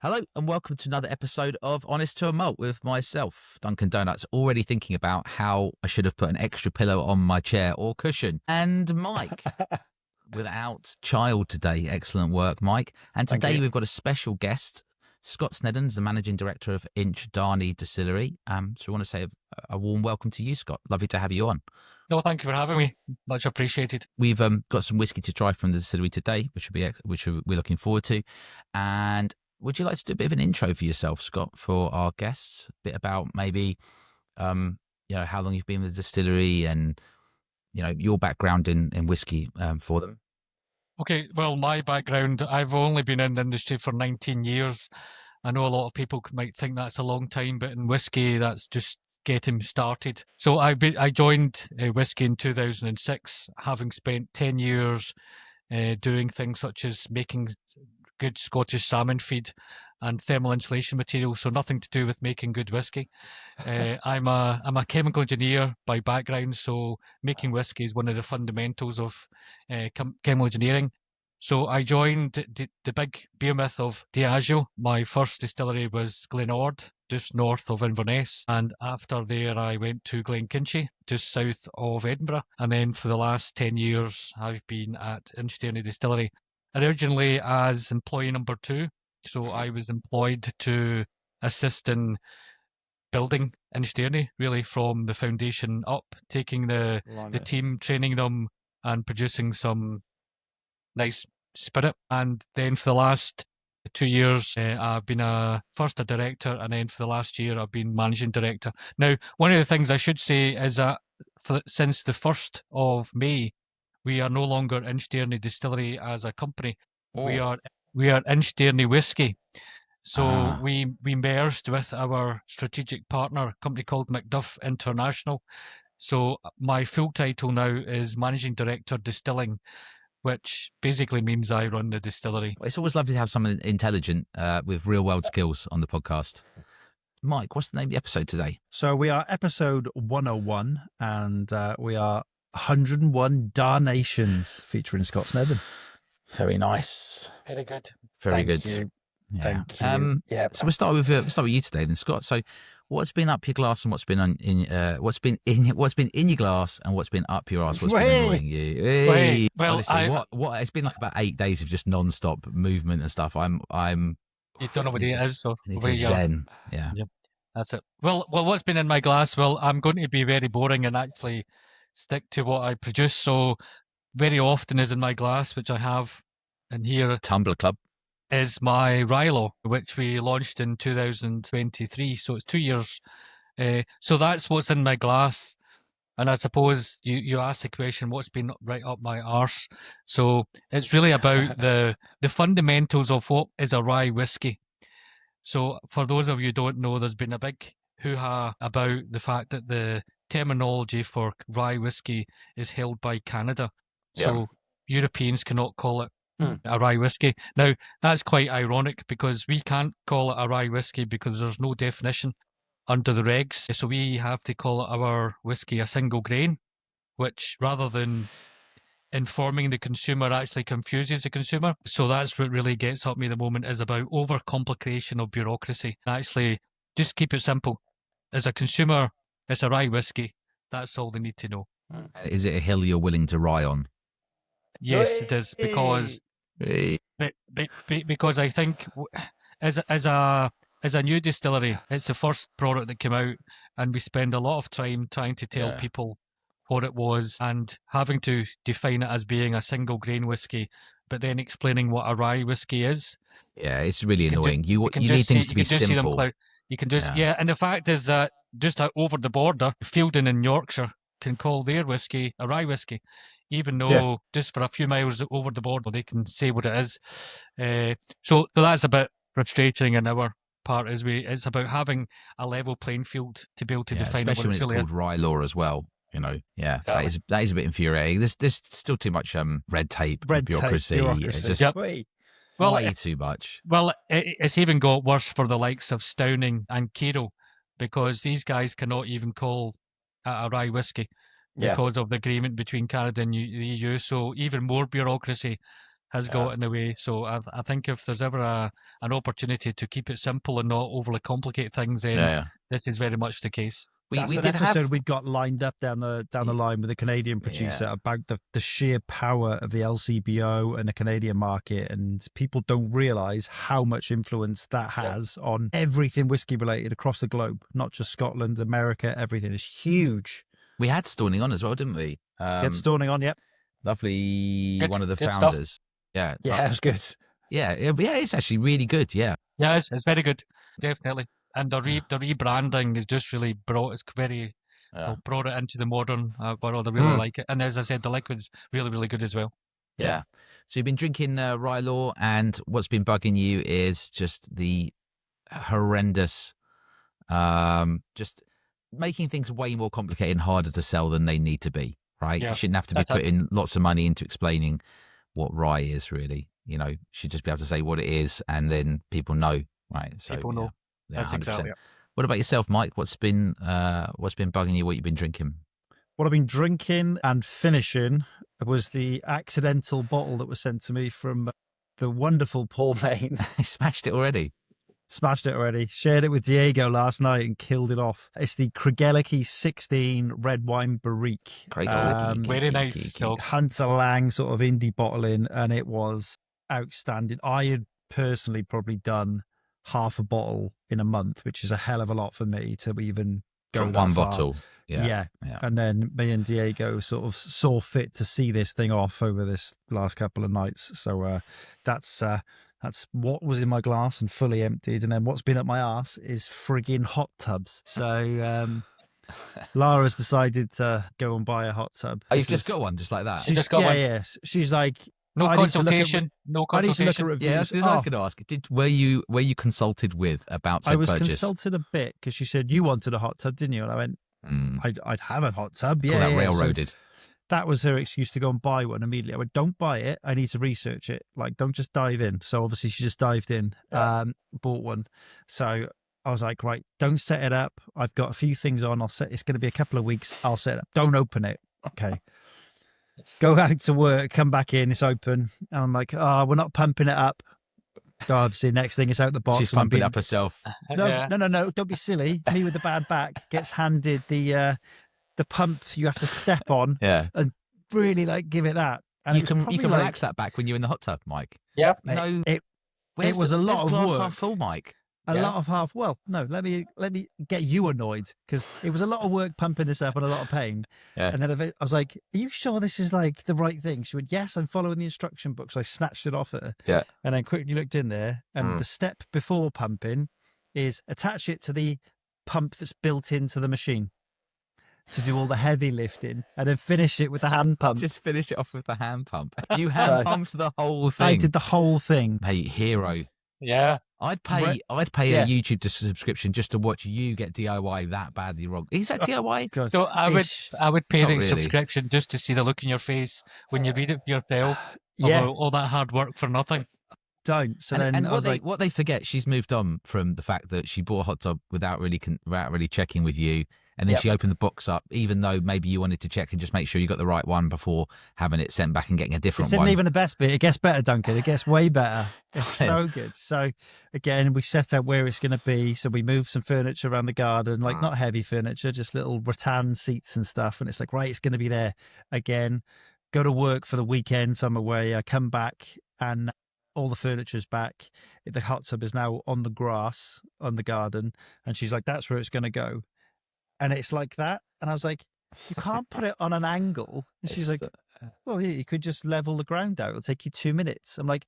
Hello and welcome to another episode of Honest to a Malt with myself, Duncan Donuts, already thinking about how I should have put an extra pillow on my chair or cushion. And Mike, without child today. Excellent work, Mike. And today we've got a special guest, Scott Sneddon, the Managing Director of InchDairnie Distillery. So I want to say a warm welcome to you, Scott. Lovely to have you on. No, thank you for having me. Much appreciated. We've got some whiskey to try from the distillery today, which we're looking forward to. And would you like to do a bit of an intro for yourself, Scott, for our guests? A bit about maybe, how long you've been with the distillery and, your background in whiskey for them. Okay, well, my background, I've only been in the industry for 19 years. I know a lot of people might think that's a long time, but in whiskey, that's just getting started. So I joined whiskey in 2006, having spent 10 years doing things such as making good Scottish salmon feed and thermal insulation material, so nothing to do with making good whiskey. I'm a chemical engineer by background, so making whiskey is one of the fundamentals of chemical engineering. So I joined the big behemoth of Diageo. My first distillery was Glenord, just north of Inverness, and after there I went to Glenkinchie, just south of Edinburgh, and then for the last 10 years I've been at InchDairnie Distillery, originally as employee number 2. So I was employed to assist in building InchDairnie, really from the foundation up, taking the team, training them and producing some nice spirit. And then for the last 2 years, I've been first a director, and then for the last year, I've been managing director. Now, one of the things I should say is that since the 1st of May, we are no longer InchDairnie Distillery as a company. Oh. We are InchDairnie Whiskey. So we merged with our strategic partner, a company called Macduff International. So my full title now is Managing Director Distilling, which basically means I run the distillery. It's always lovely to have someone intelligent with real world skills on the podcast. Mike, what's the name of the episode today? So we are episode 101, and we are 101 Dairnations featuring Scott Sneddon. Very nice. Very good. Very Thank good. you. Yeah. Thank you. Yeah. So we'll start with you today, then, Scott. So, what's been up your glass and what's been in your glass and what's been up your ass? What's been annoying you? Hey. Well, honestly, what? It's been like about 8 days of just non-stop movement and stuff. I'm. You don't know what it is, so it's zen. Yeah. Yep. That's it. Well, what's been in my glass? Well, I'm going to be very boring and actually stick to what I produce. So, very often is in my glass, which I have in here. Tumbler Club. Is my Rilo, which we launched in 2023. So it's 2 years. So that's what's in my glass. And I suppose you asked the question, what's been right up my arse? So it's really about the fundamentals of what is a rye whiskey. So for those of you who don't know, there's been a big hoo-ha about the fact that the terminology for rye whiskey is held by Canada. Yeah. So Europeans cannot call it a rye whiskey. Now, that's quite ironic because we can't call it a rye whiskey because there's no definition under the regs. So we have to call it our whiskey a single grain, which rather than informing the consumer actually confuses the consumer. So that's what really gets up me at the moment, is about overcomplication of bureaucracy. Actually, just keep it simple. As a consumer, it's a rye whiskey. That's all they need to know. Is it a hill you're willing to rye on? Yes, it is, because because I think as a new distillery, it's the first product that came out, and we spend a lot of time trying to tell people what it was and having to define it as being a single grain whiskey, but then explaining what a rye whiskey is. Yeah, it's really annoying. You need things to be simple. You can just and the fact is that just over the border, Fielding in Yorkshire can call their whiskey a rye whiskey, even though just for a few miles over the border they can say what it is. So that's a bit frustrating on our part. It's about having a level playing field to be able to define, especially when it's called rye law as well. That is a bit infuriating. There's still too much red tape, bureaucracy. It's just way too much. Well, it's even got worse for the likes of Stowning and Cairo, because these guys cannot even call a rye whiskey because of the agreement between Canada and the EU. So even more bureaucracy. has got in the way. So I think if there's ever an opportunity to keep it simple and not overly complicate things, then this is very much the case. We That's an did episode have. we've got lined up down the line with a Canadian producer about the sheer power of the LCBO and the Canadian market, and people don't realise how much influence that has on everything whiskey related across the globe, not just Scotland, America, everything is huge. We had Stawning on as well, didn't we? Get Stawning on, yep. Lovely, Good, one of the good founders. stuff. Yeah, it was good. Yeah, it's actually really good. Yeah, it's very good, definitely. And the rebranding is just really brought it into the modern world. I really like it. And as I said, the liquid's really, really good as well. Yeah. So you've been drinking Rye Law, and what's been bugging you is just the horrendous, just making things way more complicated and harder to sell than they need to be. Right? Yeah, you shouldn't have to be putting lots of money into explaining what rye is really. You know, you should just be able to say what it is, and then people know. Right? So people know. Yeah, that's 100%. exactly it. What about yourself, Mike? What's been bugging you? What you've been drinking? What I've been drinking and finishing was the accidental bottle that was sent to me from the wonderful Paul Main. He smashed it already. Smashed it already. Shared it with Diego last night and killed it off. It's the Craigellachie 16 red wine barrique. Very nice. So Hunter Lang sort of indie bottling, and it was outstanding. I had personally probably done half a bottle in a month, which is a hell of a lot for me to even go from that one far. bottle. Yeah. And then me and Diego sort of saw fit to see this thing off over this last couple of nights. So that's what was in my glass and fully emptied. And then what's been up my arse is frigging hot tubs. So Lara's decided to go and buy a hot tub. Oh, you've just got one, just like that? She's just got one. Yeah. She's like, no consultation. I need to look at reviews. Yeah, that's what I was going to ask. Were you consulted with about said purchase? I was consulted a bit because she said you wanted a hot tub, didn't you? And I went, I'd have a hot tub. Call that railroaded. So that was her excuse to go and buy one immediately. I went, don't buy it. I need to research it. Like, don't just dive in. So obviously she just dived in, bought one. So I was like, right, don't set it up. I've got a few things on. It's going to be a couple of weeks. I'll set it up. Don't open it. Okay. Go out to work, come back in, it's open. And I'm like, we're not pumping it up. So obviously, next thing is out the box. She's pumping up herself. No, don't be silly. Me with the bad back gets handed the pump you have to step on and really like give it that. And you can relax that back when you're in the hot tub, Mike. Yeah. No, it was a lot of glass work. Half full, Mike. A lot of half. Well, no, let me get you annoyed because it was a lot of work pumping this up and a lot of pain. Yeah. And then I was like, "Are you sure this is like the right thing?" She went, "Yes, I'm following the instruction book." So I snatched it off her. Yeah. And then quickly looked in there, and the step before pumping is attach it to the pump that's built into the machine to do all the heavy lifting, and then finish it with the hand pump. Just finish it off with the hand pump. You hand pumped the whole thing. I did the whole thing. Hey, hero. Yeah. I'd pay a YouTube subscription just to watch you get DIY that badly wrong. Is that DIY? God, So I would pay the subscription just to see the look in your face when you read it for yourself. All that hard work for nothing. Don't. So then and I was what they forget, she's moved on from the fact that she bought a hot tub without really checking with you. And then she opened the box up, even though maybe you wanted to check and just make sure you got the right one before having it sent back and getting a different one. This isn't even the best bit. It gets better, Duncan. It gets way better. It's so good. So, again, we set out where it's going to be. So we moved some furniture around the garden, like not heavy furniture, just little rattan seats and stuff. And it's like, right, it's going to be there. Again, go to work for the weekend. So I'm away. I come back and all the furniture's back. The hot tub is now on the grass on the garden. And she's like, that's where it's going to go. And it's like that. And I was like, you can't put it on an angle. And she's like, well, yeah, you could just level the ground out. It'll take you 2 minutes. I'm like,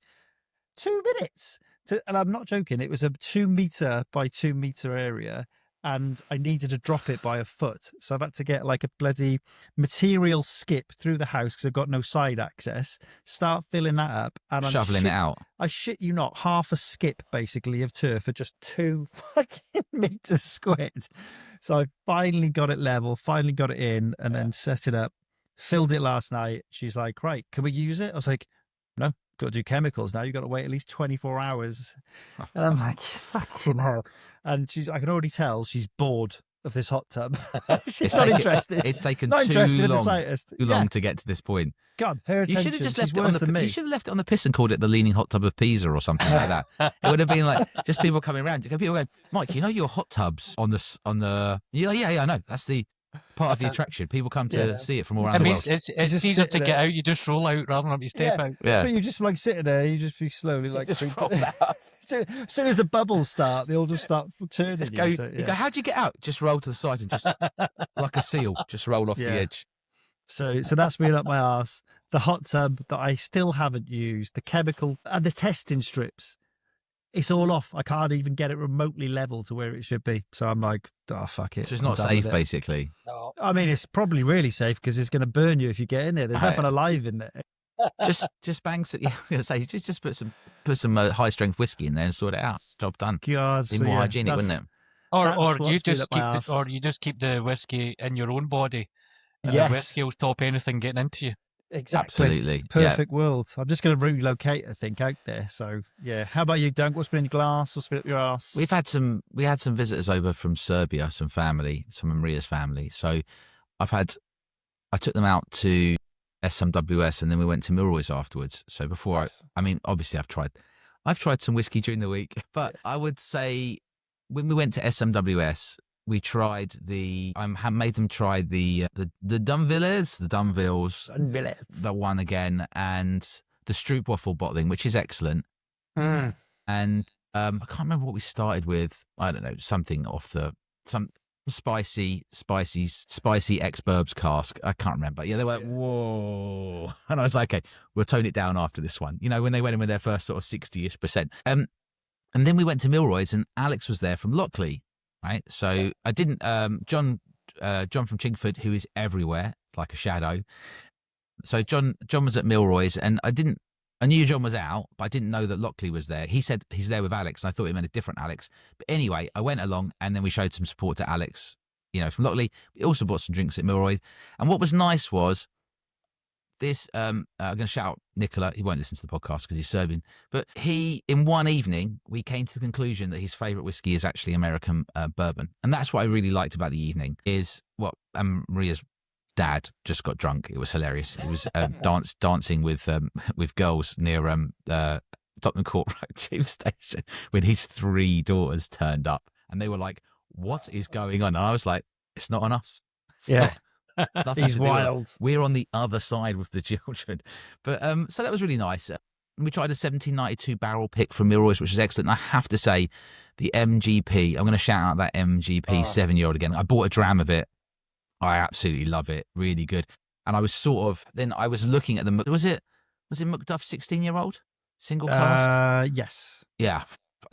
2 minutes? And I'm not joking. It was a 2 meter by 2 meter area. And I needed to drop it by a foot. So I've had to get like a bloody material skip through the house because I've got no side access. Start filling that up. And shoveling it out. I shit you not, half a skip basically of turf for just 2 fucking meters squared. So I finally got it level, finally got it in, and then set it up. Filled it last night. She's like, right, can we use it? I was like, no, got to do chemicals now. You've got to wait at least 24 hours. And I'm like, fucking hell. And I can already tell she's bored of this hot tub. She's It's not taken- interested. It's taken Not too interested in the long, slightest. too long to get to this point. God, her You attention. should have just She's left it on worse than the. me. You should have left it on the piss and called it the leaning hot tub of Pisa or something like that. It would have been like just people coming around. People going, Mike, you know your hot tubs on the. Yeah, I know. That's the part of the attraction. People come to see it from all around I the mean, world. it's just easier to sitting get there. out. You just roll out rather than you step out. Yeah. But you just like sitting there, you just be slowly like. just roll as soon as the bubbles start, they all just start turning. Just you, go. so, You go. How'd you get out? Just roll to the side and just like a seal, just roll off the edge. So that's been up my arse. The hot tub that I still haven't used, the chemical and the testing strips. It's all off. I can't even get it remotely level to where it should be. So I'm like, oh, fuck it. So it's I'm not done safe, with it. basically. No. I mean, it's probably really safe because it's going to burn you if you get in there. There's nothing alive in there. Just bang some. Yeah, I'm gonna say just put some high strength whiskey in there and sort it out. Job done. God, Be so more yeah, hygienic, wouldn't it? That's Or you what's been just up my arse. you just keep the whiskey in your own body. And Yes. the whiskey will stop anything getting into you. Exactly. Absolutely. Perfect world. I'm just going to relocate, I think, out there. So, yeah. How about you, Dunk? What's been in your glass? What's been up your arse? We had some visitors over from Serbia, some family, some of Maria's family. So I took them out to SMWS and then we went to Milroy's afterwards. So before obviously I've tried some whiskey during the week, but I would say when we went to SMWS, we tried made them try the Dunvilles, the one again, and the Stroopwafel bottling, which is excellent. And I can't remember what we started with. I don't know, something some spicy ex-Burbs cask. I can't remember. Yeah, they were like, whoa. And I was like, okay, we'll tone it down after this one. You know, when they went in with their first sort of 60-ish%. And then we went to Milroy's and Alex was there from Lockley. Right, so I didn't. John from Chingford, who is everywhere like a shadow. So John was at Milroy's, and I knew John was out, but I didn't know that Lockley was there. He said he's there with Alex, and I thought he meant a different Alex. But anyway, I went along, and then we showed some support to Alex, from Lockley. We also bought some drinks at Milroy's, and what was nice was this. I'm going to shout out Nicola. He won't listen to the podcast because he's Serbian. But in one evening, we came to the conclusion that his favourite whiskey is actually American bourbon. And that's what I really liked about the evening is Maria's dad just got drunk. It was hilarious. It was dancing with girls near Tottenham Court Road Tube Station when his 3 daughters turned up. And they were like, what is going on? And I was like, it's not on us. It's nothing He's to do with it. wild. We're on the other side with the children. But so that was really nice. We tried a 1792 barrel pick from Milroy's, which is excellent. And I have to say, the MGP, I'm going to shout out that MGP 7-year-old again. I bought a dram of it. I absolutely love it. Really good. And I was then I was looking at them. Was it Macduff 16-year-old? Single cask? Yes. Yeah.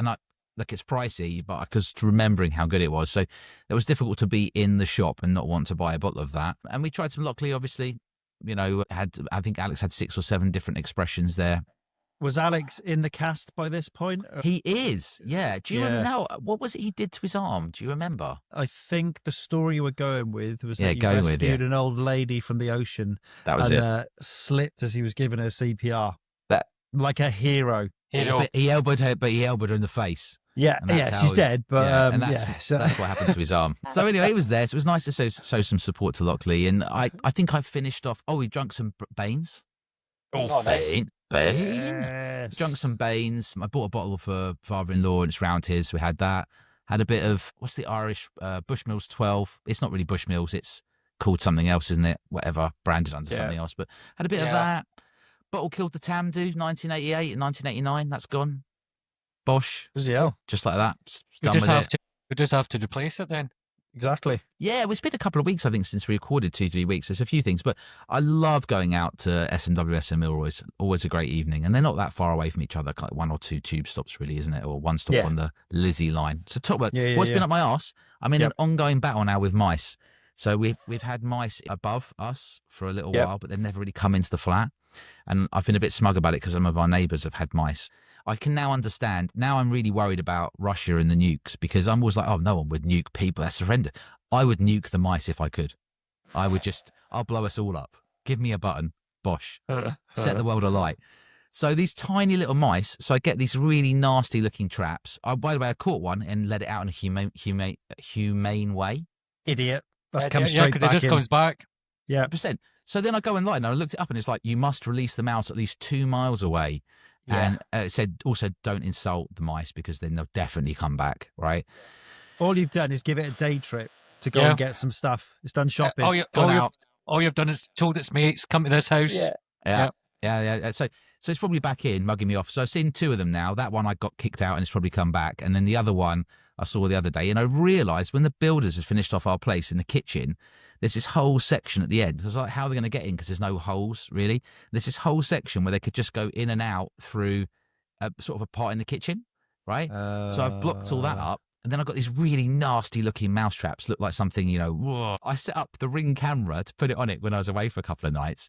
And look, it's pricey, but because remembering how good it was. So it was difficult to be in the shop and not want to buy a bottle of that. And we tried some Lockley, obviously. I think Alex had 6 or 7 different expressions there. Was Alex in the cast by this point? He is, yeah. Do you remember now? What was it he did to his arm? Do you remember? I think the story you were going with was Yeah, that you going with, rescued an old lady from the ocean. That was it. Slipped as he was giving her CPR. That like a hero. But he elbowed her in the face. Yeah, And that's she's how dead, but that's what happened to his arm. So anyway, he was there. So it was nice to show some support to Lockley. And I think I finished off. Oh, we drank some Baines. Oh, Bain. Yes. Drunk some Baines. I bought a bottle for father-in-law and it's round his. We had that. Had a bit of, what's the Irish, Bushmills 12. It's not really Bushmills. It's called something else, isn't it? Whatever, branded under something else. But had a bit of that. Bottle killed the Tamdu, 1988 and 1989. That's gone. Bosh. Just like that. Done with it. We just have to replace it then. Exactly. Yeah, it's been a couple of weeks, I think, since we recorded 2-3 weeks. There's a few things, but I love going out to SMWS and Milroy's. Always a great evening. And they're not that far away from each other, like 1 or 2 tube stops, really, isn't it? Or 1 stop on the Lizzie line. So top work. What's been up my arse? I'm in an ongoing battle now with mice. So we've had mice above us for a little while, but they've never really come into the flat. And I've been a bit smug about it because some of our neighbours have had mice. I can now understand. Now I'm really worried about Russia and the nukes because I'm always like, oh, no one would nuke people. That's horrendous. I would nuke the mice if I could. I'll blow us all up. Give me a button. Bosh. Set the world alight. So these tiny little mice, so I get these really nasty looking traps. By the way, I caught one and let it out in a humane way. Idiot. That's Yeah, come yeah, straight 'cause it back just in. comes back. Yeah. 100%. So then I go online and I looked it up and it's like, you must release the mouse at least 2 miles away. Yeah. And it said also don't insult the mice because then they'll definitely come back, right? All you've done is give it a day trip to go Yeah. and get some stuff. It's done shopping. All you've done is told its mates, come to this house. Yeah. So it's probably back in, mugging me off. So I've seen 2 of them now. That one I got kicked out and it's probably come back. And then the other one I saw the other day. And I realised when the builders had finished off our place in the kitchen, there's this whole section at the end. I was like, how are they going to get in? Because there's no holes, really. There's this whole section where they could just go in and out through a sort of a part in the kitchen, right? So I've blocked all that up. And then I've got these really nasty looking mouse traps, look like something, whoa. I set up the Ring camera to put it on it when I was away for a couple of nights,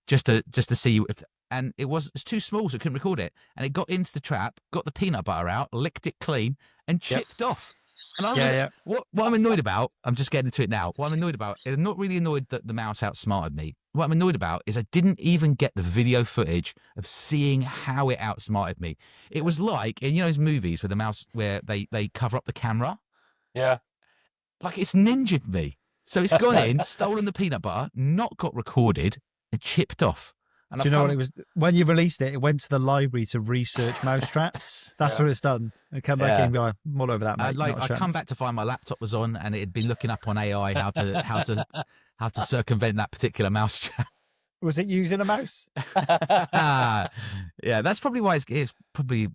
just to see if, and it's too small, so I couldn't record it. And it got into the trap, got the peanut butter out, licked it clean, and chipped off. And what I'm annoyed about, I'm just getting into it now. What I'm annoyed about is I'm not really annoyed that the mouse outsmarted me. What I'm annoyed about is I didn't even get the video footage of seeing how it outsmarted me. It was like in those movies where the mouse, where they cover up the camera. Yeah. Like it's ninja'd me. So it's gone in, stolen the peanut butter, not got recorded, and chipped off. And do you know what it was? When you released it, it went to the library to research mouse traps. That's what it's done. And come back in and go, I'm all over that, mate. I come back to find my laptop was on, and it had been looking up on AI how to circumvent that particular mouse trap. Was it using a mouse? Yeah, that's probably why it's probably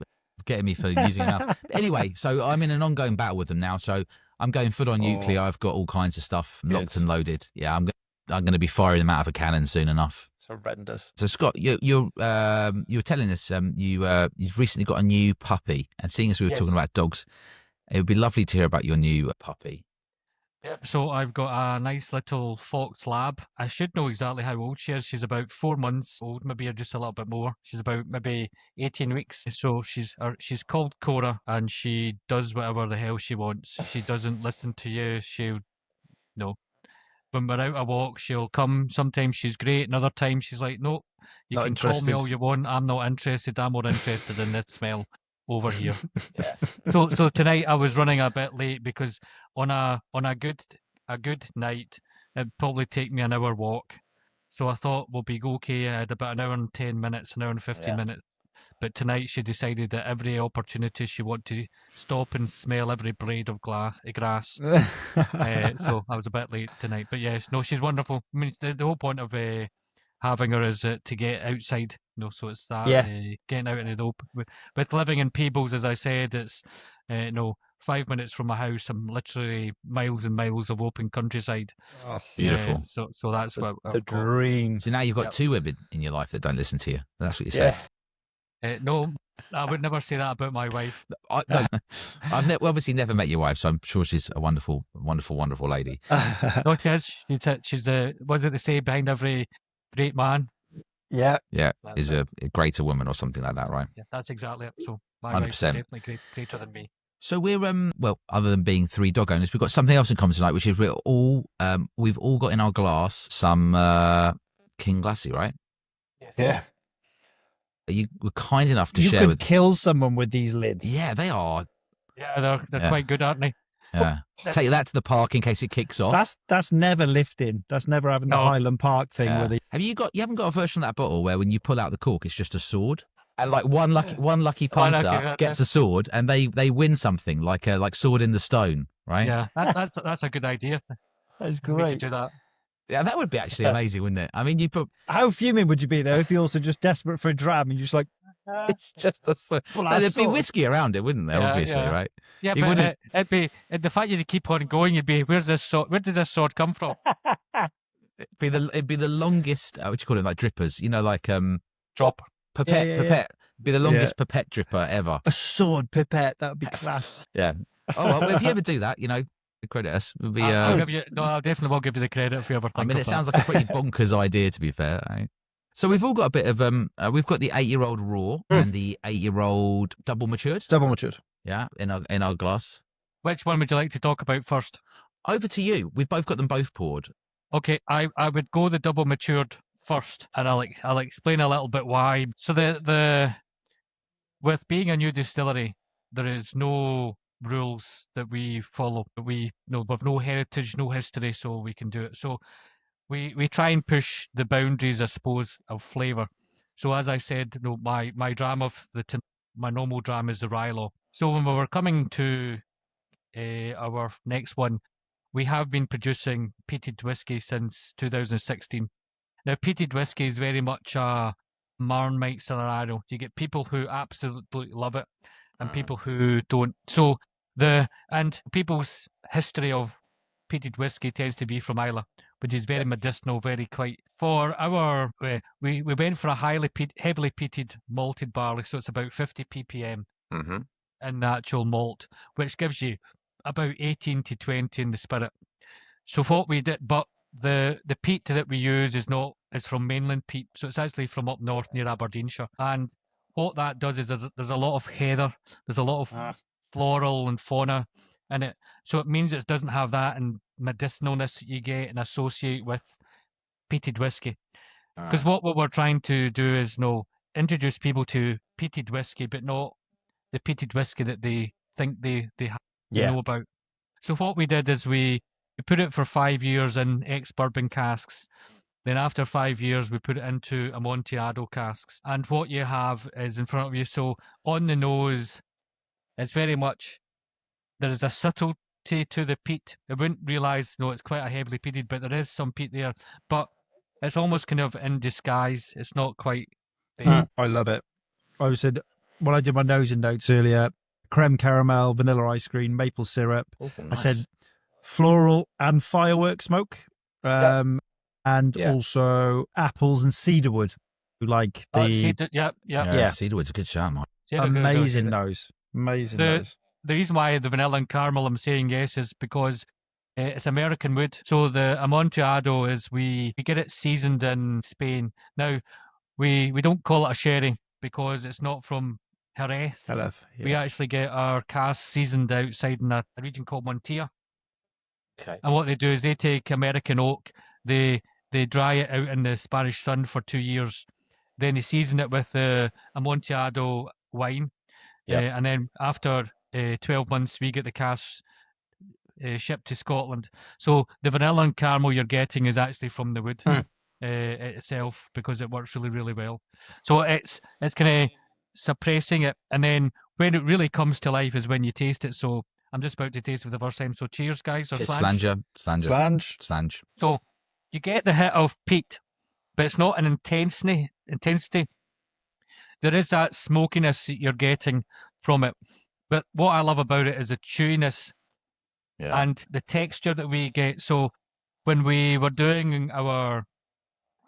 getting me for using a mouse. But anyway, so I'm in an ongoing battle with them now. So I'm going full on nuclear. I've got all kinds of stuff locked and loaded. Yeah, I'm going to be firing them out of a cannon soon enough. Horrendous. So Scott, you were telling us you've recently got a new puppy, and seeing as we were talking about dogs, it would be lovely to hear about your new puppy. Yep. So I've got a nice little fox lab. I should know exactly how old she is. She's about 4 months old, maybe just a little bit more. She's about maybe 18 weeks. So she's called Cora, and she does whatever the hell she wants. She doesn't listen to you. When we're out a walk, she'll come. Sometimes she's great, and other times she's like, no, you Not can interested. call me all you want. I'm not interested. I'm more interested in this smell over here. So tonight I was running a bit late because on a good night it'd probably take me an hour walk. So I thought we'll be okay. I had about an hour and 10 minutes, an hour and 15 minutes. But tonight she decided that every opportunity she wanted to stop and smell every blade of grass. So I was a bit late tonight. But yes, no, she's wonderful. I mean, the whole point of having her is to get outside. So it's that getting out in the open. With living in Peebles, as I said, it's 5 minutes from my house. I'm literally miles and miles of open countryside. Oh, beautiful. So that's what the dream. So now you've got 2 women in your life that don't listen to you. That's what you say. No, I would never say that about my wife. No, I've obviously never met your wife, so I'm sure she's a wonderful, wonderful, wonderful lady. No, she is. She's what did they say? Behind every great man. Yeah, is a greater woman or something like that, right? Yeah, that's exactly it. So my 100%. wife is definitely greater than me. So we're other than being 3 dog owners, we've got something else in common tonight, which is we've all got in our glass some KinGlassie, right? Yeah. You were kind enough to share You with. could kill someone with these lids. Yeah, they are. Yeah, they're quite good, aren't they? Yeah. Take that to the park in case it kicks off. That's never lifting. That's never having the Highland Park thing where they. You haven't got a version of that bottle where when you pull out the cork, it's just a sword, and like one lucky punter gets a sword, and they win something like Sword in the Stone, right? Yeah, that's a good idea. That's great. Do that. Yeah, that would be actually amazing, wouldn't it? I mean, how fuming would you be though if you're also just desperate for a dram and you're just like, it's just there'd be whiskey around it, wouldn't there? Obviously, right? Yeah, but it'd be the fact you keep on going. You'd be, where's this sword? Where did this sword come from? It'd be the longest. What do you call it? Like drippers, like drop pipette. It'd be the longest pipette dripper ever. A sword pipette. That would be class. Yeah. Oh well, if you ever do that, credit us. We'll be, I definitely will give you the credit if you ever think I mean, it sounds like a pretty bonkers idea, to be fair. Right? So we've all got a bit of we've got the 8-year-old raw and the 8-year-old double matured. Double matured. Yeah, in our glass. Which one would you like to talk about first? Over to you. We've both got them both poured. Okay, I would go the double matured first, and I'll explain a little bit why. So the with being a new distillery, there is no rules rules that we follow. We've no heritage, no history, so we can do it. So we try and push the boundaries, I suppose, of flavour. So as I said, my dram of my normal dram is the Rylaw. So when we were coming to our next one, we have been producing peated whiskey since 2016. Now, peated whiskey is very much a Marmite scenario. You get people who absolutely love it and people who don't. So people's history of peated whiskey tends to be from Islay, which is very medicinal, very quite. For our, we went for a heavily peated malted barley, so it's about 50 ppm in the actual malt, which gives you about 18 to 20 in the spirit. So what we did, but the peat that we use is from mainland peat, so it's actually from up north near Aberdeenshire. And what that does is there's a lot of heather, there's a lot of floral and fauna in it, so it means it doesn't have that and medicinalness that you get and associate with peated whiskey. Because what we're trying to do is introduce people to peated whiskey, but not the peated whiskey that they think they know about. So what we did is we put it for 5 years in ex-bourbon casks. Then after 5 years, we put it into Amontillado casks. And what you have is in front of you. So on the nose, it's very much, there is a subtlety to the peat. I wouldn't realise, it's quite a heavily peated, but there is some peat there. But it's almost kind of in disguise. It's not quite there. I love it. I said, when I did my nosing notes earlier, creme caramel, vanilla ice cream, maple syrup. Oh, nice. I said floral and firework smoke. And also apples and cedarwood. Like the cedarwood's a good shout, Mike. Amazing nose. The reason why the vanilla and caramel I'm saying yes is because it's American wood. So the Amontillado is we get it seasoned in Spain. Now we don't call it a sherry because it's not from Jerez. We actually get our casks seasoned outside in a region called Montilla. Okay. And what they do is they take American oak, they dry it out in the Spanish sun for 2 years, then they season it with Amontillado wine, and then after 12 months we get the casks shipped to Scotland. So the vanilla and caramel you're getting is actually from the wood itself because it works really, really well. So it's kind of suppressing it, and then when it really comes to life is when you taste it. So I'm just about to taste for the first time. So cheers, guys. Or Slange. So you get the hit of peat, but it's not an intensity. There is that smokiness that you're getting from it. But what I love about it is the chewiness and the texture that we get. So when we were doing our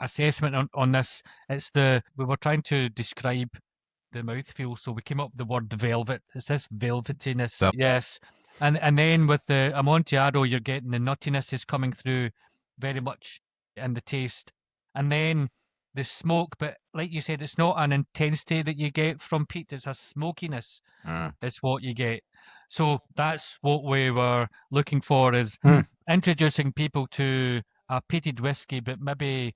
assessment on this, we were trying to describe the mouthfeel, so we came up with the word velvet. It's this velvetiness, yes. And then with the Amontillado, you're getting the nuttiness is coming through very much in the taste. And then the smoke, but like you said, it's not an intensity that you get from peat, it's a smokiness. It's what you get. So that's what we were looking for, is introducing people to a peated whiskey, but maybe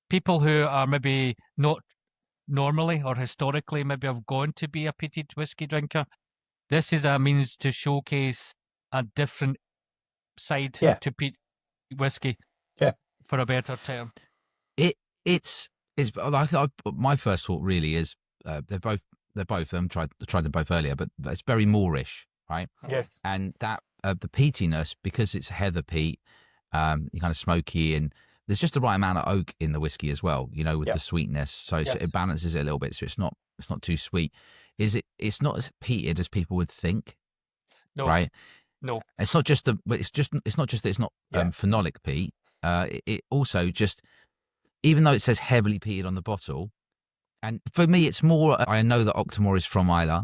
people who are maybe not normally or historically maybe have gone to be a peated whiskey drinker. This is a means to showcase a different side to peat whiskey, for a better term. It's like my first thought really is they're both tried them both earlier, but it's very moorish, right? Yes. And that the peatiness, because it's heather peat, kind of smoky, and there's just the right amount of oak in the whiskey as well, with the sweetness. So it balances it a little bit, so it's not too sweet. It's not as peated as people would think. No. Right? No. It's not just it's not just that it's not phenolic peat. It also just, even though it says heavily peated on the bottle, and for me it's more, I know that Octomore is from Islay,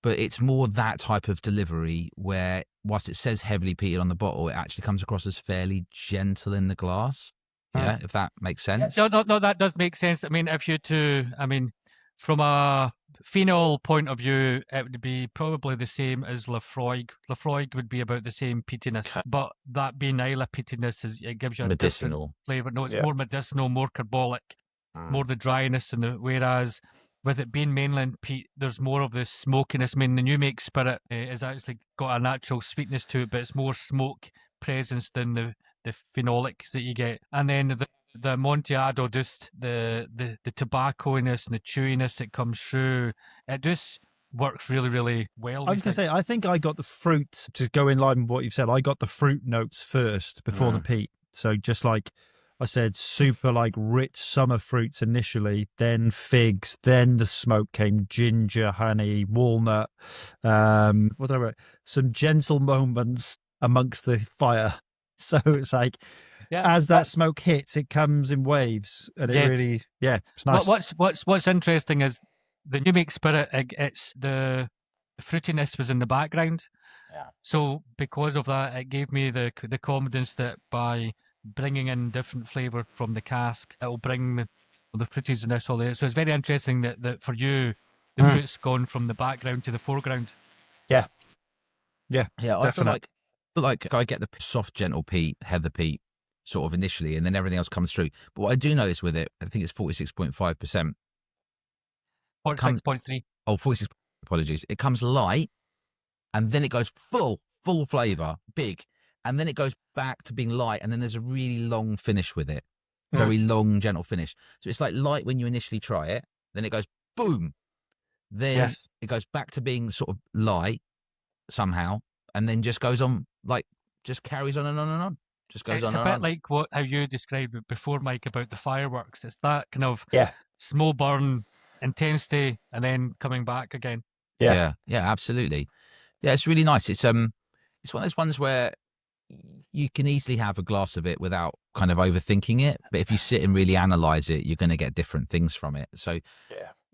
but it's more that type of delivery where whilst it says heavily peated on the bottle, it actually comes across as fairly gentle in the glass. Yeah, if that makes sense. No, that does make sense. I mean, from a phenol point of view, it would be probably the same as Lafroig. Lafroig would be about the same peatiness, but that being Islay peatiness, it gives you a medicinal different flavour. No, it's more medicinal, more carbolic, more the dryness, whereas with it being mainland peat, there's more of the smokiness. I mean, the new make spirit is actually got a natural sweetness to it, but it's more smoke presence than the phenolics that you get. And then the Amontillado, just the tobacco-ness and the chewiness that comes through, it just works really, really well. I was going to say, I think I got the fruit, to go in line with what you've said, I got the fruit notes first before the peat. So just like I said, super like rich summer fruits initially, then figs, then the smoke came, ginger, honey, walnut, whatever. Some gentle moments amongst the fire. So it's like, as that smoke hits, it comes in waves, and it really, it's nice. What's interesting is the new make spirit. It's the fruitiness was in the background. Yeah. So because of that, it gave me the confidence that by bringing in different flavour from the cask, it will bring the fruitiness all there. So it's very interesting that for you, the fruit's gone from the background to the foreground. Yeah. I feel like I get the soft, gentle peat, heather peat, sort of initially, and then everything else comes through. But what I do notice with it, I think it's 46.5%. 46.3. 46. Apologies. It comes light, and then it goes full flavour, big, and then it goes back to being light, and then there's a really long finish with it, very long, gentle finish. So it's like light when you initially try it, then it goes boom, then it goes back to being sort of light somehow, and then just goes on, like, just carries on and on and on. Just goes on and on. It's a bit like how you described it before, Mike, about the fireworks. It's that kind of slow burn intensity and then coming back again. Yeah, absolutely. Yeah, it's really nice. It's one of those ones where you can easily have a glass of it without kind of overthinking it. But if you sit and really analyze it, you're going to get different things from it. So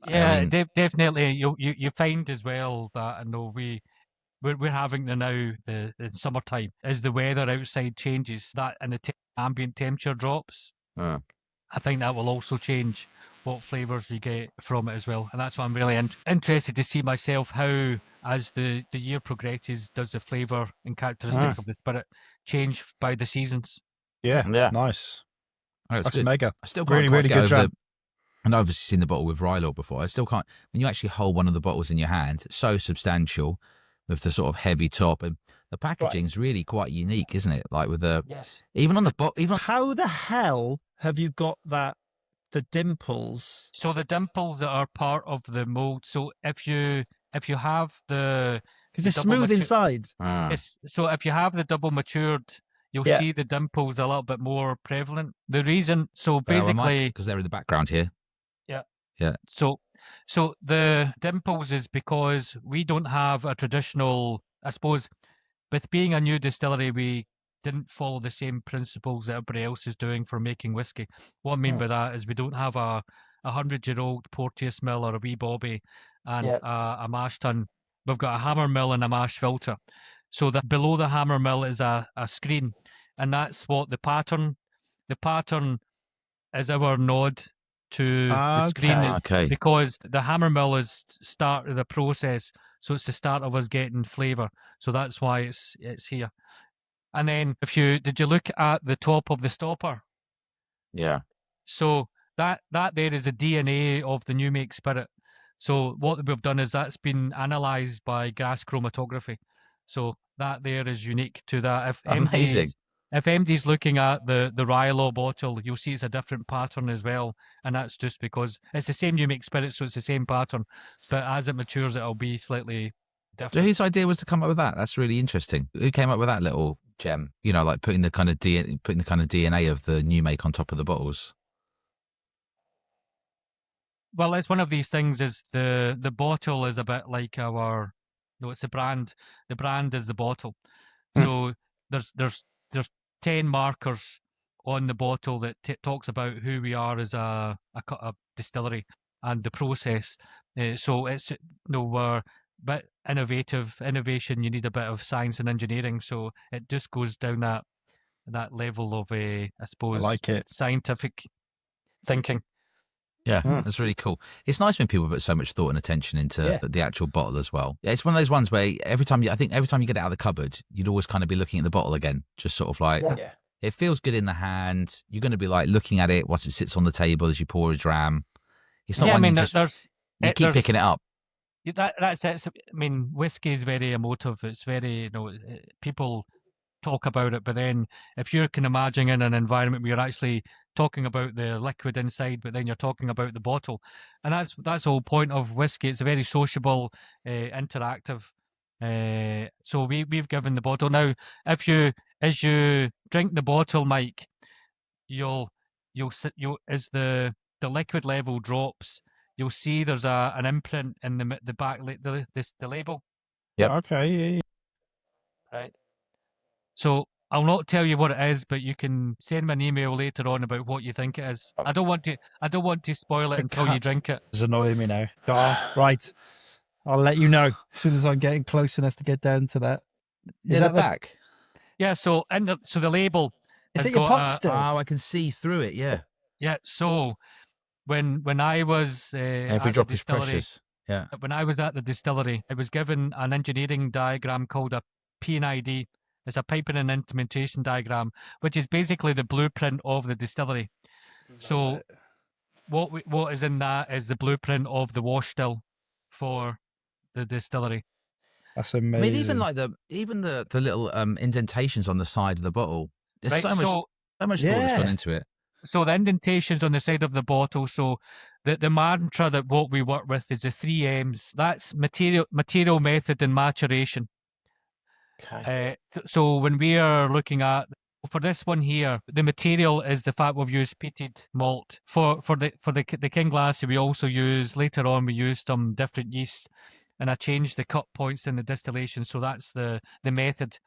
definitely. You find as well that, I know we're having the summertime, as the weather outside changes, that and the ambient temperature drops. I think that will also change what flavours you get from it as well. And that's why I'm really interested to see myself how, as the year progresses, does the flavour and characteristics of the spirit change by the seasons. Yeah. Nice. That's mega. I still can't really good dram. And I've obviously seen the bottle with Rylor before. I still can't, when you actually hold one of the bottles in your hand, it's so substantial with the sort of heavy top, and the packaging's really quite unique, isn't it? Like with the even on the bottle, how the hell have you got that? The dimples. So the dimples that are part of the mold. So if you have the, because it's smooth inside. So if you have the double matured, you'll see the dimples a little bit more prevalent. The reason, so basically, because they're in the background here. Yeah. So the dimples is because we don't have a traditional, I suppose, with being a new distillery, we didn't follow the same principles that everybody else is doing for making whiskey. What I mean by that is we don't have a 100-year-old Porteous mill or a wee Bobby and a mash tun. We've got a hammer mill and a mash filter. So that below the hammer mill is a screen, and that's what the pattern is our nod to the screen, because the hammer mill is start of the process, so it's the start of us getting flavour. So that's why it's here. And then did you look at the top of the stopper? Yeah. So that there is the DNA of the new make spirit. So what we've done is that's been analysed by gas chromatography. So that there is unique to that. Amazing. If MD's looking at the Rylor bottle, you'll see it's a different pattern as well. And that's just because it's the same new make spirit, so it's the same pattern. But as it matures, it'll be slightly different. So whose idea was to come up with that? That's really interesting. Who came up with that little gem? You know, like putting the kind of DNA of the new make on top of the bottles. Well, it's one of these things. Is the bottle is a bit like it's a brand. The brand is the bottle. So there's 10 markers on the bottle that talks about who we are as a distillery and the process. So it's we're a bit innovation. You need a bit of science and engineering. So it just goes down that level of I suppose, I like it, scientific thinking. Yeah, that's really cool. It's nice when people put so much thought and attention into the actual bottle as well. Yeah, it's one of those ones where every time you get it out of the cupboard, you'd always kind of be looking at the bottle again, just sort of like, it feels good in the hand. You're going to be like looking at it whilst it sits on the table as you pour a dram. It's not You keep picking it up. That's it. I mean, whiskey is very emotive. It's very, people talk about it, but then if you can imagine in an environment where you're actually talking about the liquid inside, but then you're talking about the bottle, and that's the whole point of whiskey. It's a very sociable, interactive. So we've given the bottle. Now, as you drink the bottle, Mike, you'll as the liquid level drops, you'll see there's an imprint in the back, the label. Yep. Okay. Yeah. Right. So I'll not tell you what it is, but you can send me an email later on about what you think it is. I don't want to spoil it until you drink it. It's annoying me now. God, right. I'll let you know as soon as I'm getting close enough to get down to that. Is that the back? Yeah. So the label. Is has it your got pot still? Oh, I can see through it. Yeah. Yeah. So when I was Every at drop the is distillery, precious. Yeah. when I was at the distillery, I was given an engineering diagram called a P&ID. It's a piping and instrumentation diagram, which is basically the blueprint of the distillery. So what is in that is the blueprint of the wash still for the distillery. That's amazing. I mean, even the little indentations on the side of the bottle. There's Right, so much thought that's gone into it. So the indentations on the side of the bottle. So the mantra that what we work with is the 3 M's. That's material, method, and maturation. Okay. So when we are looking at, for this one here, the material is the fact we've used peated malt. For the KinGlassie, we also later on we used some different yeast, and I changed the cut points in the distillation. So that's the method.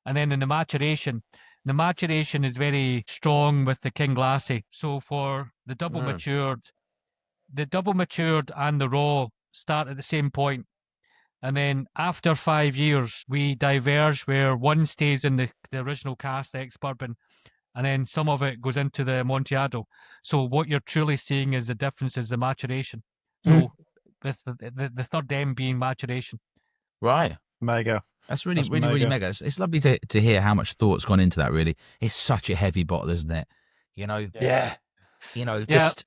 And then in the maturation is very strong with the KinGlassie. So for the double matured and the raw start at the same point. And then after 5 years, we diverge where one stays in the original cask ex-bourbon, and then some of it goes into the Amontillado. So what you're truly seeing is the difference is the maturation. So with the third M being maturation. Right. Mega. That's really mega. It's lovely to hear how much thought's gone into that, really. It's such a heavy bottle, isn't it? Yeah. Just...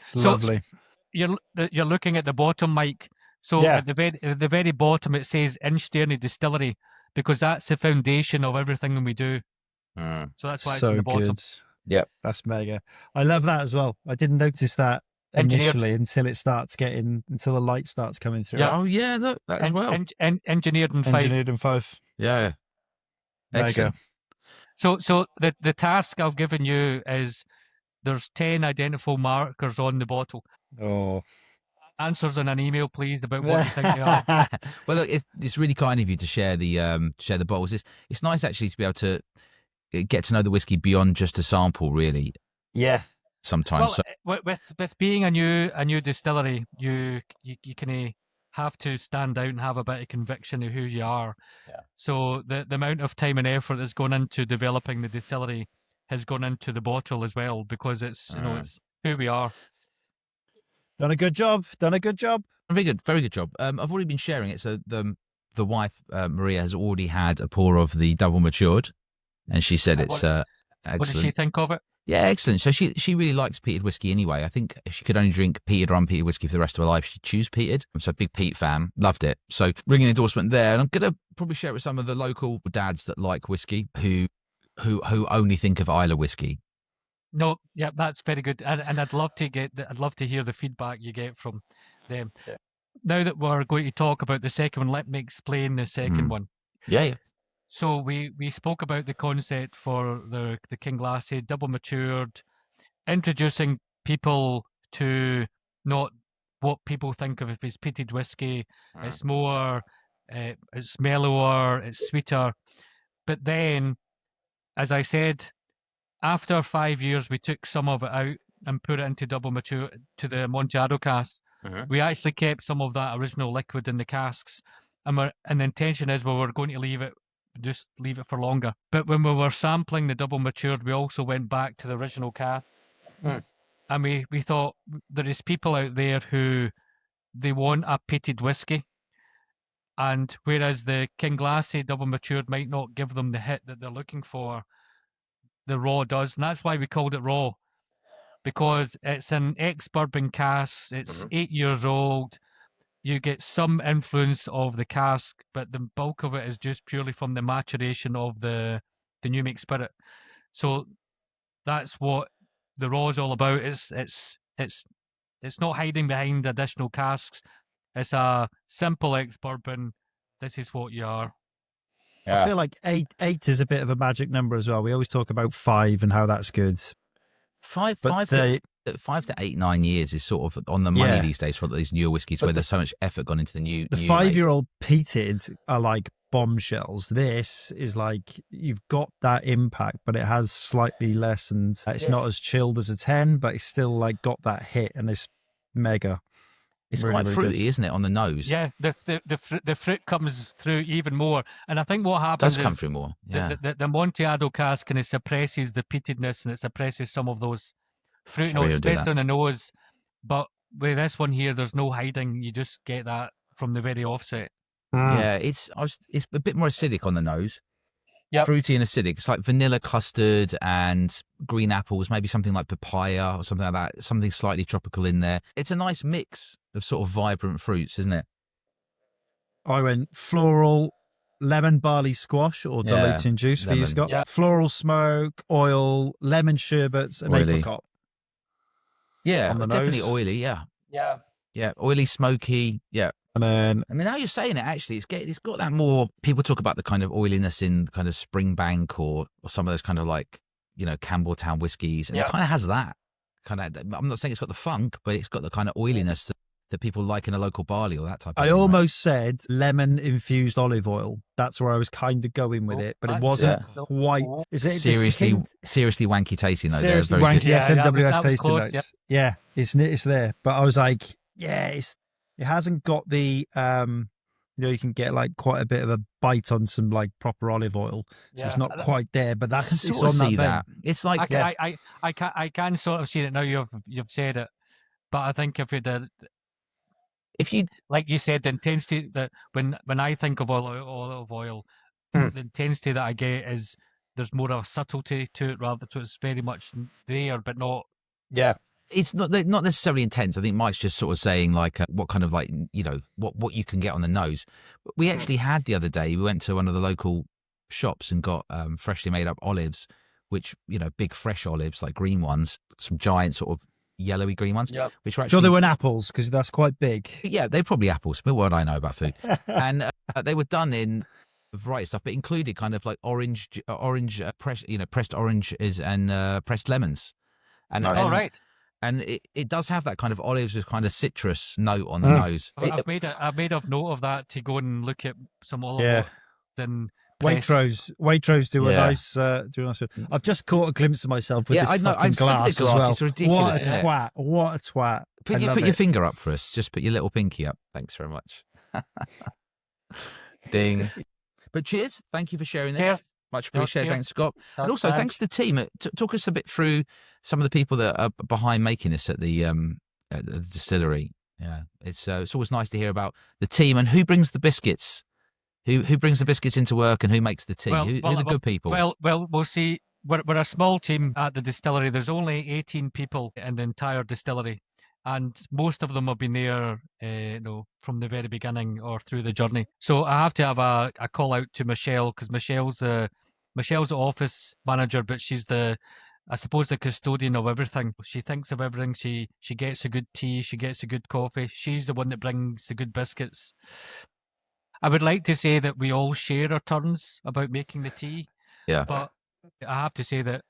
It's lovely. You're looking at the bottom, Mike. So at the very bottom, it says InchDairnie Distillery, because that's the foundation of everything we do. So that's why it's in the bottom. Good. Yep. That's mega. I love that as well. I didn't notice that initially until the light starts coming through. Yeah. Oh yeah, look, that as well. Engineered in 5. Engineered in 5. Yeah. Mega. So the task I've given you is there's 10 identifiable markers on the bottle. Oh. Answers in an email, please, about what you think they are. Well, look, it's really kind of you to share the bottles. It's nice actually to be able to get to know the whiskey beyond just a sample, really. Yeah. Sometimes. Well, with being a new distillery, you kind of have to stand out and have a bit of conviction of who you are. Yeah. So the amount of time and effort that's gone into developing the distillery has gone into the bottle as well, because it's it's who we are. Done a good job. Very good job. I've already been sharing it. So the wife Maria has already had a pour of the double matured, and she said it's excellent. What did she think of it? Yeah, excellent. So she really likes peated whiskey anyway. I think if she could only drink peated or unpeated whiskey for the rest of her life, she'd choose peated. I'm so a big peat fan. Loved it. So ringing endorsement there. And I'm going to probably share it with some of the local dads that like whiskey who only think of Islay whiskey. No, yeah, that's very good. And I'd love to hear the feedback you get from them. Yeah. Now that we're going to talk about the second one, let me explain the second one. Yeah. So we spoke about the concept for the KinGlassie double matured, introducing people to not what people think of if it's peated whiskey. It's more, it's mellower, it's sweeter. But then, as I said, after 5 years, we took some of it out and put it into double mature to the Amontillado casks. We actually kept some of that original liquid in the casks, and the intention is we're going to leave it for longer. But when we were sampling the double matured, we also went back to the original cask, and we thought there is people out there who they want a peated whiskey, and whereas the KinGlassie double matured might not give them the hit that they're looking for, the raw does, and that's why we called it raw. because it's an ex-bourbon cask. It's 8 years old. You get some influence of the cask, but the bulk of it is just purely from the maturation of the new make spirit. So that's what the raw is all about. It's not hiding behind additional casks. It's a simple ex-bourbon. This is what you are. I feel like eight is a bit of a magic number as well. We always talk about 5 and how that's good. Five to 8, 9 years is sort of on the money these days for these newer whiskies, where there's so much effort gone into the new. The 5-year-old peated are like bombshells. This is like you've got that impact, but it has slightly less, and it's not as chilled as a 10, but it's still like got that hit, and it's mega. It's really, quite really fruity, good. isn't it, on the nose? Yeah, the fruit comes through even more, and I think what happens Does come through more. Yeah, the Amontillado cask kind of suppresses the peatedness, and it suppresses some of those fruit Sure, notes, you'll do especially that. on the nose. But with this one here, there's no hiding. You just get that from the very offset. Yeah, it's a bit more acidic on the nose. Yep. Fruity and acidic. It's like vanilla custard and green apples, maybe something like papaya or something like that. Something slightly tropical in there. It's a nice mix of sort of vibrant fruits, isn't it? I went floral, lemon barley squash or diluting juice for you, lemon. Scott. Yeah. Floral smoke, oil, lemon sherbets, and Oily. apricot. Yeah, On the definitely nose. oily. Yeah, Yeah. yeah, oily, smoky. Yeah. And then I mean, now you're saying it, actually, it's got that more. People talk about the kind of oiliness in kind of Springbank or some of those kind of like, Campbelltown whiskies, and it kind of has that kind of. I'm not saying it's got the funk, but it's got the kind of oiliness that people like in a local barley or that type of I thing, right? almost said lemon infused olive oil. That's where I was kind of going with it, but it wasn't quite. Is it seriously wanky tasting though? Seriously They're very wanky good. SNWS that was tasting close, notes. Yeah, it's there. But I was like, it hasn't got the you can get like quite a bit of a bite on some like proper olive oil, so it's not quite there. But I that's can it's sort of on see that that. It's like I can sort of see it now. You've said it, but I think if you like you said, the intensity that when I think of olive oil, the intensity that I get is there's more of a subtlety to it, rather. So it's very much there, but not. Yeah. It's not necessarily intense. I think Mike's just sort of saying like what kind of like what you can get on the nose. We actually had the other day. We went to one of the local shops and got freshly made up olives, which big fresh olives like green ones, some giant sort of yellowy green ones, which were actually Sure, they weren't apples because that's quite big. Yeah, they're probably apples. But what I know about food, and they were done in a variety of stuff, but included kind of like pressed oranges and pressed lemons. And Nice. Oh, right. And it does have that kind of olives with kind of citrus note on the nose. I've made a note of that to go and look at some olive oil. Then Waitrose do a nice. I've just caught a glimpse of myself with this fucking I've glass seen the as well. It's ridiculous. What a twat! What a twat! Put your finger up for us. Just put your little pinky up. Thanks very much. Ding. But cheers. Thank you for sharing this. Yeah. Much appreciated. Cheers. Thanks, Scott. And also, thanks to the team. Talk us a bit through some of the people that are behind making this at the distillery. Yeah, it's always nice to hear about the team and who brings the biscuits. Who brings the biscuits into work and who makes the tea? Who are the good people? Well, we'll see. We're a small team at the distillery. There's only 18 people in the entire distillery, and most of them have been there, from the very beginning or through the journey. So I have to have a call out to Michelle, because Michelle's the office manager, but she's the custodian of everything. She thinks of everything. She gets a good tea. She gets a good coffee. She's the one that brings the good biscuits. I would like to say that we all share our turns about making the tea. Yeah. But I have to say that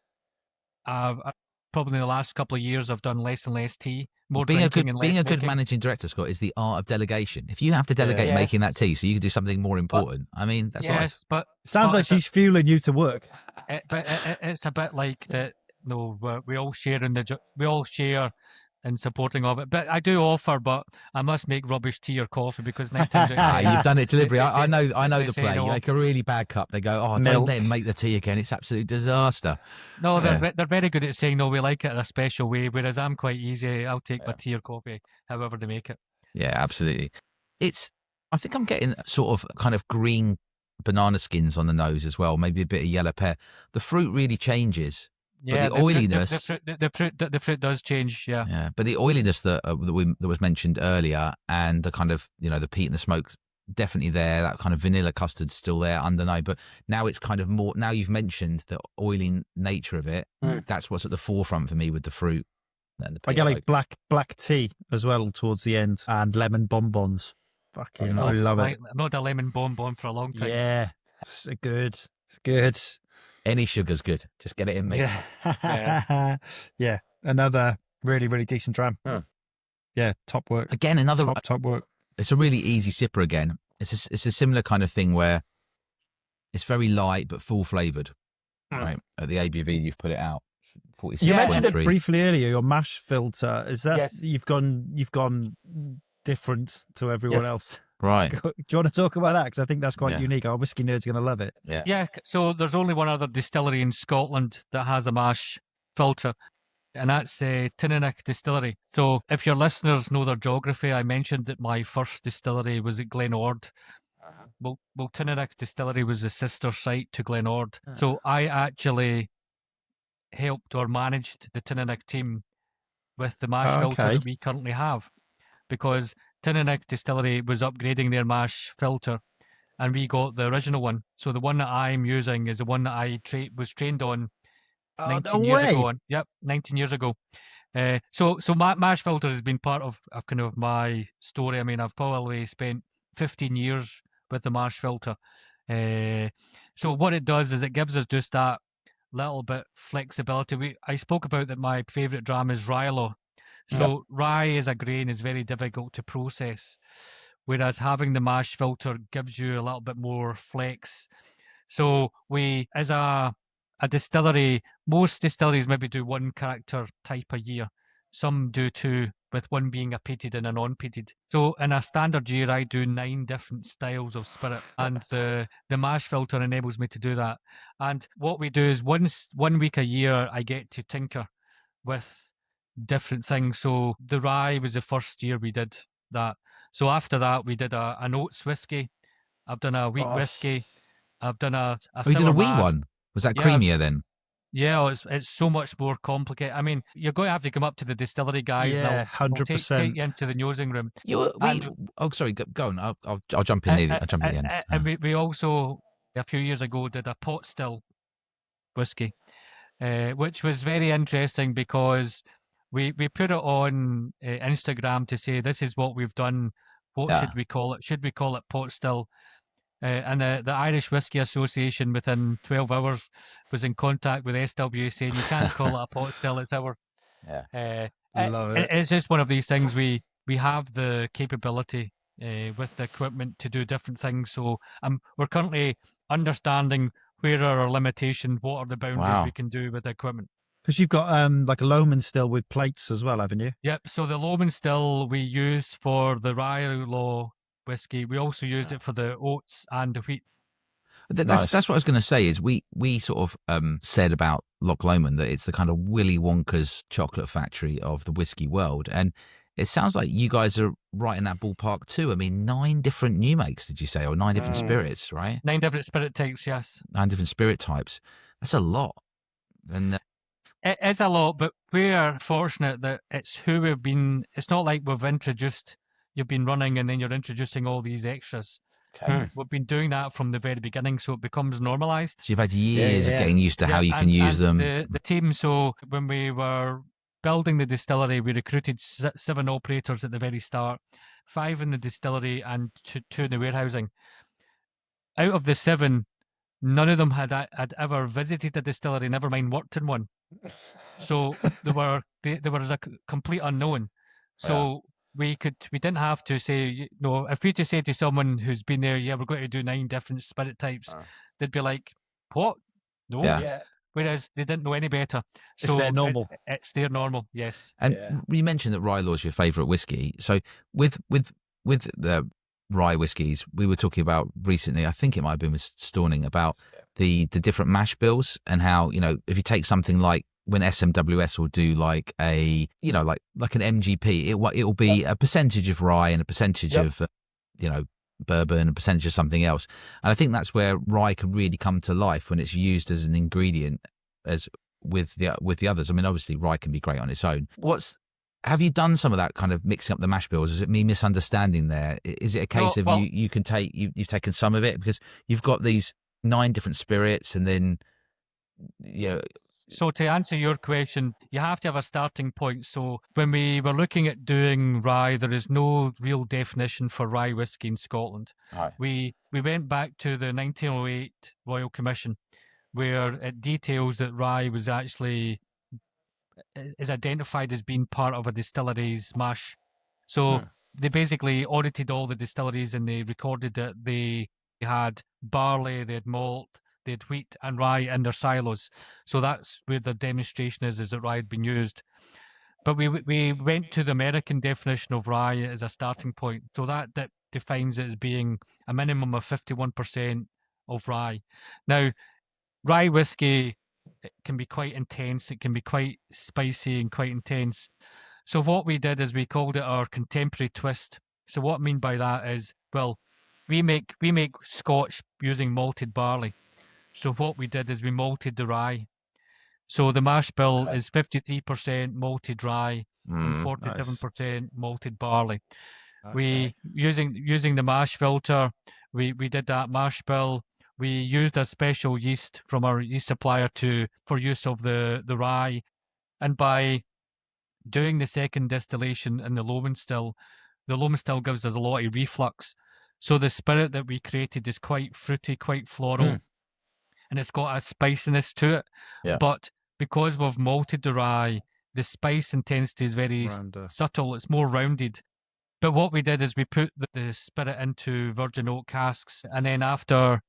probably in the last couple of years I've done less and less tea. Being a good managing director, Scott, is the art of delegation. If you have to delegate making that tea so you can do something more important, that's life. But sounds like she's fueling you to work. It's a bit like that. No, we all share in supporting of it. But I do offer, but I must make rubbish tea or coffee because 9 times out of 10, you've done it deliberately. I know the say play. no. You make a really bad cup. They go, don't let him make the tea again. It's absolute disaster. No, they're very good at saying no. We like it in a special way. Whereas I'm quite easy. I'll take my tea or coffee, however they make it. Yeah, absolutely. I think I'm getting sort of kind of green banana skins on the nose as well. Maybe a bit of yellow pear. The fruit really changes Yeah, the oiliness, the fruit does change. Yeah. yeah. But the oiliness that was mentioned earlier, and the kind of the peat and the smoke, definitely there. That kind of vanilla custard's still there, underneath. But now it's kind of more. Now you've mentioned the oily nature of it. That's what's at the forefront for me with the fruit. And the I get like black tea as well towards the end, and lemon bonbons. Fucking, I love it. I've not had a lemon bonbon for a long time. Yeah, it's good. It's good. Any sugar's good. Just get it in me. Yeah. Yeah. Another really, really decent dram. Yeah, top work. Again, another top work. It's a really easy sipper again. It's a similar kind of thing where it's very light but full flavoured. Right. At the ABV you've put it out. You mentioned it briefly earlier, your mash filter. Is that you've gone different to everyone else? Right. Do you want to talk about that? Because I think that's quite unique. Our whiskey nerds are going to love it. Yeah. Yeah. So there's only one other distillery in Scotland that has a mash filter, and that's Tinnick Distillery. So if your listeners know their geography, I mentioned that my first distillery was at Glenord. Well, Tinnick Distillery was the sister site to Glenord. So I actually helped or managed the Tinnick team with the mash filter that we currently have, because Tinnick Distillery was upgrading their mash filter, and we got the original one. So the one that I'm using is the one that I was trained on 19 years ago. Yep, 19 years ago. So mash filter has been part of kind of my story. I mean, I've probably spent 15 years with the mash filter. So what it does is it gives us just that little bit flexibility. I spoke about that my favourite dram is Rye. So rye as a grain is very difficult to process, whereas having the mash filter gives you a little bit more flex. So we, as a distillery, most distilleries maybe do one character type a year. Some do two, with one being a peated and a non-peated. So in a standard year, I do 9 different styles of spirit, and the mash filter enables me to do that. And what we do is one week a year, I get to tinker with different things. So the rye was the first year we did that. So after that, we did an oats whiskey. I've done a wheat whiskey. I've done a you did a wheat mash. one? Was that creamier then? Yeah, it's so much more complicated. I mean, you're going to have to come up to the distillery guys. Yeah, 100%. Take you into the nosing room. Sorry, go on. I'll jump in. I'll jump in the end. And we also a few years ago did a pot still whiskey, which was very interesting because we put it on Instagram to say this is what we've done. What should we call it? Should we call it pot still? And the Irish Whiskey Association within 12 hours was in contact with SWA saying you can't call it a pot still, it's our. Love it. It's just one of these things. We have the capability with the equipment to do different things. So we're currently understanding where are our limitations, what are the boundaries we can do with the equipment. Because you've got like a Lowman still with plates as well, haven't you? Yep. So the Lowman still we use for the Rye Law whiskey. We also used it for the oats and the wheat. That's what I was going to say. Is we sort of said about Loch Lomond that it's the kind of Willy Wonka's chocolate factory of the whiskey world, and it sounds like you guys are right in that ballpark too. I mean, 9 different new makes, did you say, or 9 different spirits, right? 9 different spirit types, yes. 9 different spirit types. That's a lot, and it is a lot. But we're fortunate that it's who we've been. It's not like we've introduced. You've been running and then you're introducing all these extras. Okay. We've been doing that from the very beginning, so it becomes normalised. So you've had years of getting used to how you can use them. The team, so when we were building the distillery, we recruited 7 operators at the very start, 5 in the distillery and 2 in the warehousing. Out of the 7, none of them had ever visited a distillery, never mind worked in one. So they were a complete unknown. So we didn't have to say, if we just say to someone who's been there, we're going to do 9 different spirit types, they'd be like, what? No. Yeah. Whereas they didn't know any better. So it's their normal. It's their normal, yes. And you mentioned that Rye Law's your favourite whiskey. So with the rye whiskies, we were talking about recently, I think it might have been with Storning, about the different mash bills and how, if you take something like when SMWS will do like a, like an MGP, it will be a percentage of rye and a percentage of, bourbon, a percentage of something else. And I think that's where rye can really come to life when it's used as an ingredient, as with the others. I mean, obviously rye can be great on its own. Have you done some of that kind of mixing up the mash bills? Is it me misunderstanding there? Is it a case of you've taken some of it because you've got these 9 different spirits and then So to answer your question, you have to have a starting point. So when we were looking at doing rye, there is no real definition for rye whiskey in Scotland. Right. We went back to the 1908 Royal Commission, where it details that rye was actually is identified as being part of a distillery's mash. So they basically audited all the distilleries and they recorded that they had barley, they had malt, they had wheat and rye in their silos. So that's where the demonstration is that rye had been used. But we went to the American definition of rye as a starting point. So that defines it as being a minimum of 51% of rye. Now, rye whiskey, it can be quite intense. It can be quite spicy and quite intense. So what we did is we called it our contemporary twist. So what I mean by that is, well, we make Scotch using malted barley. So what we did is we malted the rye. So the mash bill is 53% malted rye and 47% malted barley. We using the mash filter, we did that mash bill. We used a special yeast from our yeast supplier for use of the rye, and by doing the second distillation in the Loman still gives us a lot of reflux. So the spirit that we created is quite fruity, quite floral, and it's got a spiciness to it. Yeah. But because we've malted the rye, the spice intensity is very subtle. It's more rounded. But what we did is we put the spirit into virgin oak casks, and then after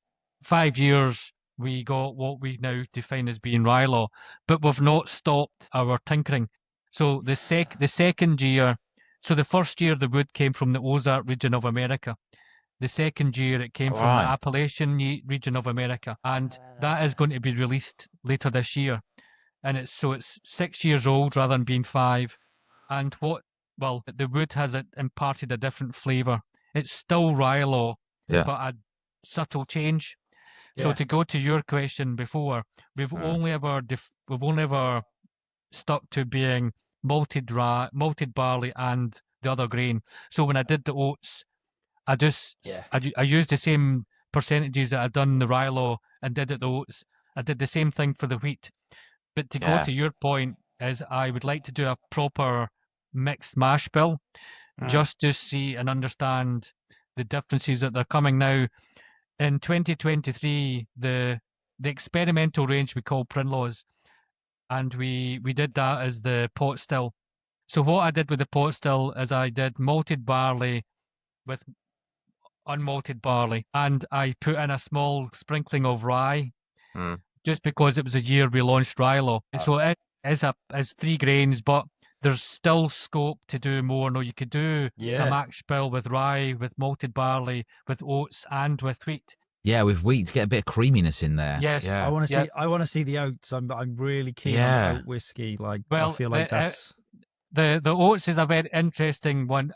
5 years, we got what we now define as being rye law. But we've not stopped our tinkering. So the second year, so the first year the wood came from the Ozark region of America. The second year it came from the Appalachian region of America, and that is going to be released later this year. And it's 6 years old rather than being 5. And the wood has imparted a different flavour. It's still rye law, but a subtle change. Yeah. So to go to your question before, we've only ever stuck to being malted barley and the other grain. So when I did the oats, I used the same percentages that I'd done the rye law and did it the oats. I did the same thing for the wheat. But to go to your point is I would like to do a proper mixed mash bill just to see and understand the differences that they're coming now. In 2023, the experimental range we call Prinlaws, and we did that as the pot still. So what I did with the pot still is I did malted barley with unmalted barley, and I put in a small sprinkling of rye, just because it was a year we launched rye law. And so it is 3 grains, but there's still scope to do more. No, you could do a mash bill with rye, with malted barley, with oats, and with wheat. Yeah, with wheat to get a bit of creaminess in there. Yes. Yeah. I want to see the oats. I'm really keen on oat whiskey. I feel like that's the oats is a very interesting one.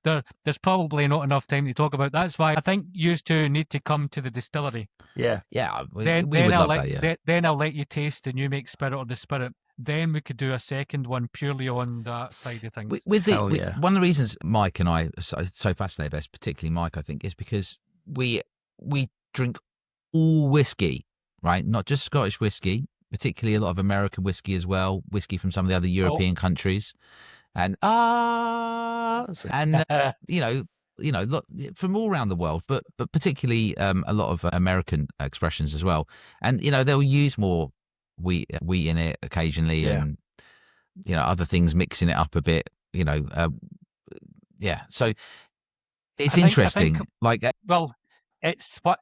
There's probably not enough time to talk about. That's why I think you two need to come to the distillery. Yeah. We would love that. Yeah. Then I'll let you taste and you make spirit or the spirit. Then we could do a second one purely on that side of things. One of the reasons Mike and I are so fascinated by this, particularly Mike, I think, is because we drink all whiskey, right? Not just Scottish whiskey, particularly a lot of American whiskey as well, whiskey from some of the other European countries, and from all around the world, but particularly a lot of American expressions as well. And they'll use more wheat in it occasionally, and other things mixing it up a bit. So it's interesting. It's what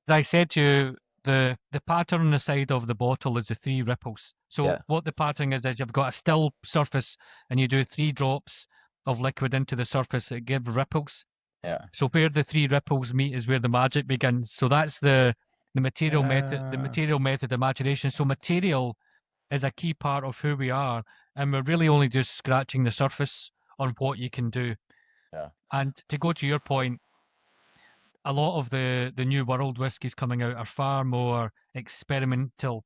I said to you. The pattern on the side of the bottle is the 3 ripples. So what the pattern is you've got a still surface and you do 3 drops of liquid into the surface. It gives ripples. Yeah. So where the 3 ripples meet is where the magic begins. So that's the material method. The material method of imagination. So material is a key part of who we are, and we're really only just scratching the surface on what you can do. Yeah. And to go to your point, a lot of the new world whiskies coming out are far more experimental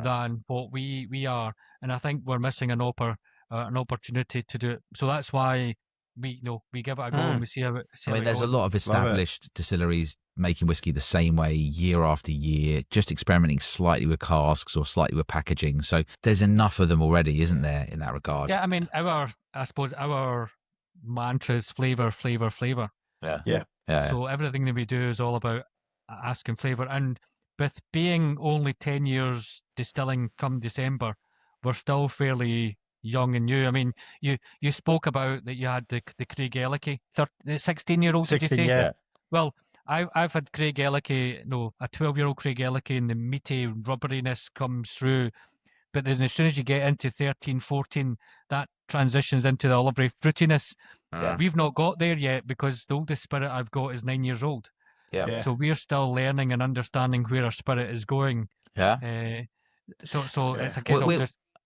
than what we are, and I think we're missing an opportunity to do it. So that's why we give it a go and we see how it. I mean, there's a lot of established distilleries making whiskey the same way year after year, just experimenting slightly with casks or slightly with packaging. So there's enough of them already, isn't there, in that regard? Yeah, I mean, I suppose our mantra is flavour, flavour, flavour. Yeah. So everything that we do is all about asking flavour. And with being only 10 years distilling come December, we're still fairly young and new. I mean, you spoke about that you had the Craig Ellicky, 16-year-old, did you say? Yeah. Well, I've had Craig Ellicky, a 12-year-old Craig Ellicky, and the meaty rubberiness comes through. But then as soon as you get into 13, 14, that transitions into the olivary fruitiness. We've not got there yet because the oldest spirit I've got is 9 years old. Yeah. So we're still learning and understanding where our spirit is going. Yeah.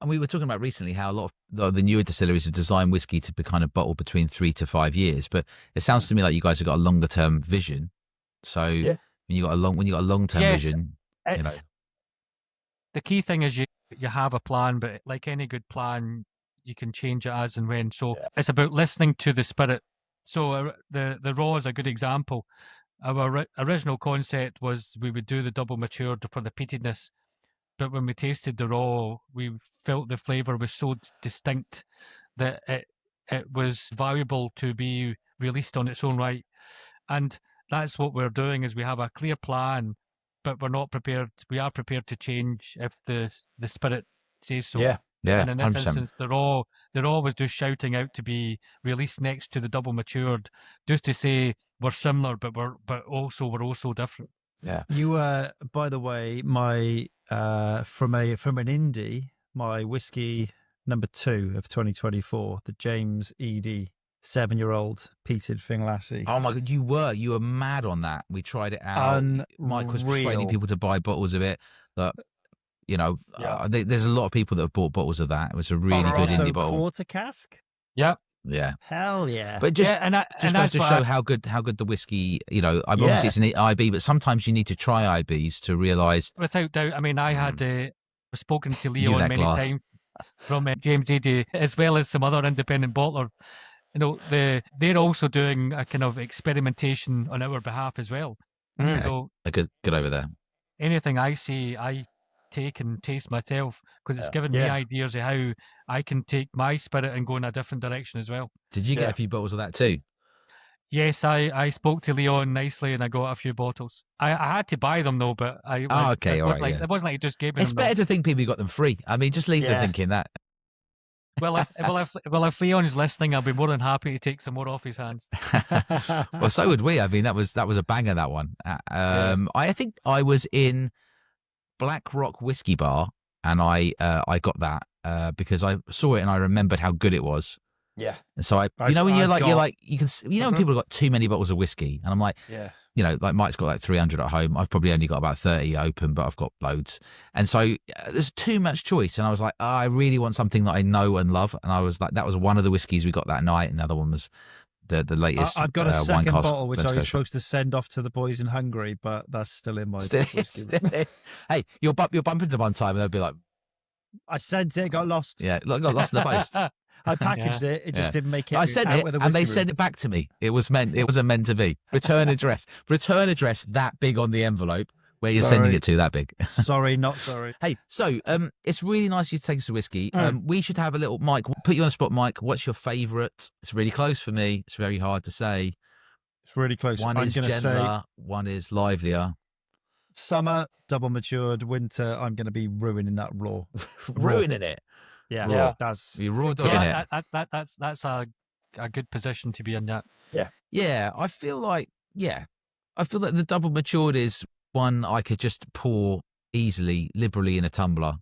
We were talking about recently how a lot of the newer distilleries have designed whiskey to be kind of bottled between 3 to 5 years, but it sounds to me like you guys have got a longer term vision. So when you got a long term vision, the key thing is you have a plan, but like any good plan, you can change it as and when. So it's about listening to the spirit. So the raw is a good example. Our original concept was we would do the double matured for the peatedness, but when we tasted the raw, we felt the flavour was so distinct that it was valuable to be released on its own right. And that's what we're doing, is we have a clear plan, but we're not prepared. We are prepared to change if the spirit says so. Yeah. And in this 100%. instance, the raw was just shouting out to be released next to the double matured, just to say we're similar, but we're also different. Yeah. You by the way, my from an indie, my whiskey number 2 of 2024, the James Eady 7-year-old peated KinGlassie. Oh my God, you were mad on that. We tried it out. Mike was persuading people to buy bottles of it. That there's a lot of people that have bought bottles of that. It was a really good indie bottle. Quarter cask. Yeah. Yeah. Hell yeah. But just goes to show how good the whiskey. Obviously it's an IB, but sometimes you need to try IBs to realise. Without doubt. I mean, I had spoken to Leon many times from James Eady, as well as some other independent bottlers. They're also doing a kind of experimentation on our behalf as well. So good over there. Anything I see, I take and taste myself, because it's given me ideas of how I can take my spirit and go in a different direction as well. Did you get a few bottles of that too? Yes, I spoke to Leon nicely and I got a few bottles. I had to buy them though, but it wasn't like he just gave me It's them. better to think people got them free. I mean, just leave them thinking that. Well, if Leon's listening, I'll be more than happy to take some more off his hands. Well, so would we. I mean, that was a banger, that one. I think I was in Black Rock Whiskey Bar, and I got that because I saw it and I remembered how good it was. Yeah. And so when people have got too many bottles of whiskey, and I'm like, like Mike's got like 300 at home. I've probably only got about 30 open, but I've got loads. And so there's too much choice. And I was like, I really want something that I know and love. And I was like, that was one of the whiskeys we got that night. Another one was the latest. I've got a second wine bottle which I was supposed to send off to the boys in Hungary, but that's still in my whiskey. Hey, you'll bump into one time and they'll be like, I sent it, got lost. Yeah, got lost in the post. I packaged it. It just didn't make it. I sent it, and they sent it back to me. It wasn't meant to be. Return address that big on the envelope where you're sending it to, that big. Sorry, not sorry. Hey, so it's really nice you to take us to whiskey. We should have a little, Mike, put you on the spot, Mike. What's your favourite? It's really close for me. It's very hard to say. It's really close. One is gentler, one is livelier. Summer, double matured. Winter, I'm going to be ruining that raw. Ruining it. Yeah, that's you're raw dogging it. That's a good position to be in. That. Yeah. I feel like the double matured is one I could just pour easily, liberally in a tumbler,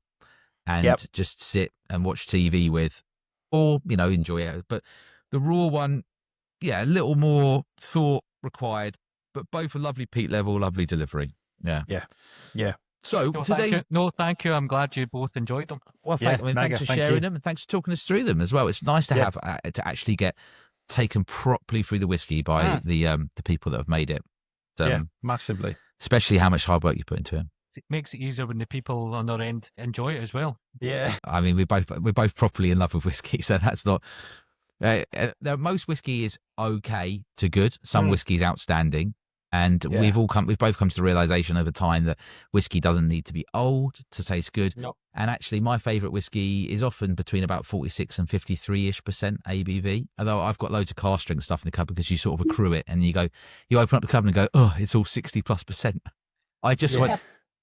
and just sit and watch TV with, or enjoy it. But the raw one, a little more thought required, but both a lovely peat level, lovely delivery. Yeah. So today, thank you. I'm glad you both enjoyed them. Well, thanks for sharing them, and thanks for talking us through them as well. It's nice to have to actually get taken properly through the whiskey by the people that have made it. Massively. Especially how much hard work you put into it. makes it easier when the people on their end enjoy it as well. Yeah. I mean, we're both properly in love with whiskey, so that's not. Most whiskey is okay to good. Some whiskey is outstanding, and we've both come to the realization over time that whiskey doesn't need to be old to taste good. Nope. And actually, my favourite whiskey is often between about 46 and 53-ish% ABV. Although I've got loads of cask strength stuff in the cupboard because you sort of accrue it, and you open up the cupboard and go, oh, it's all 60+%. I just went,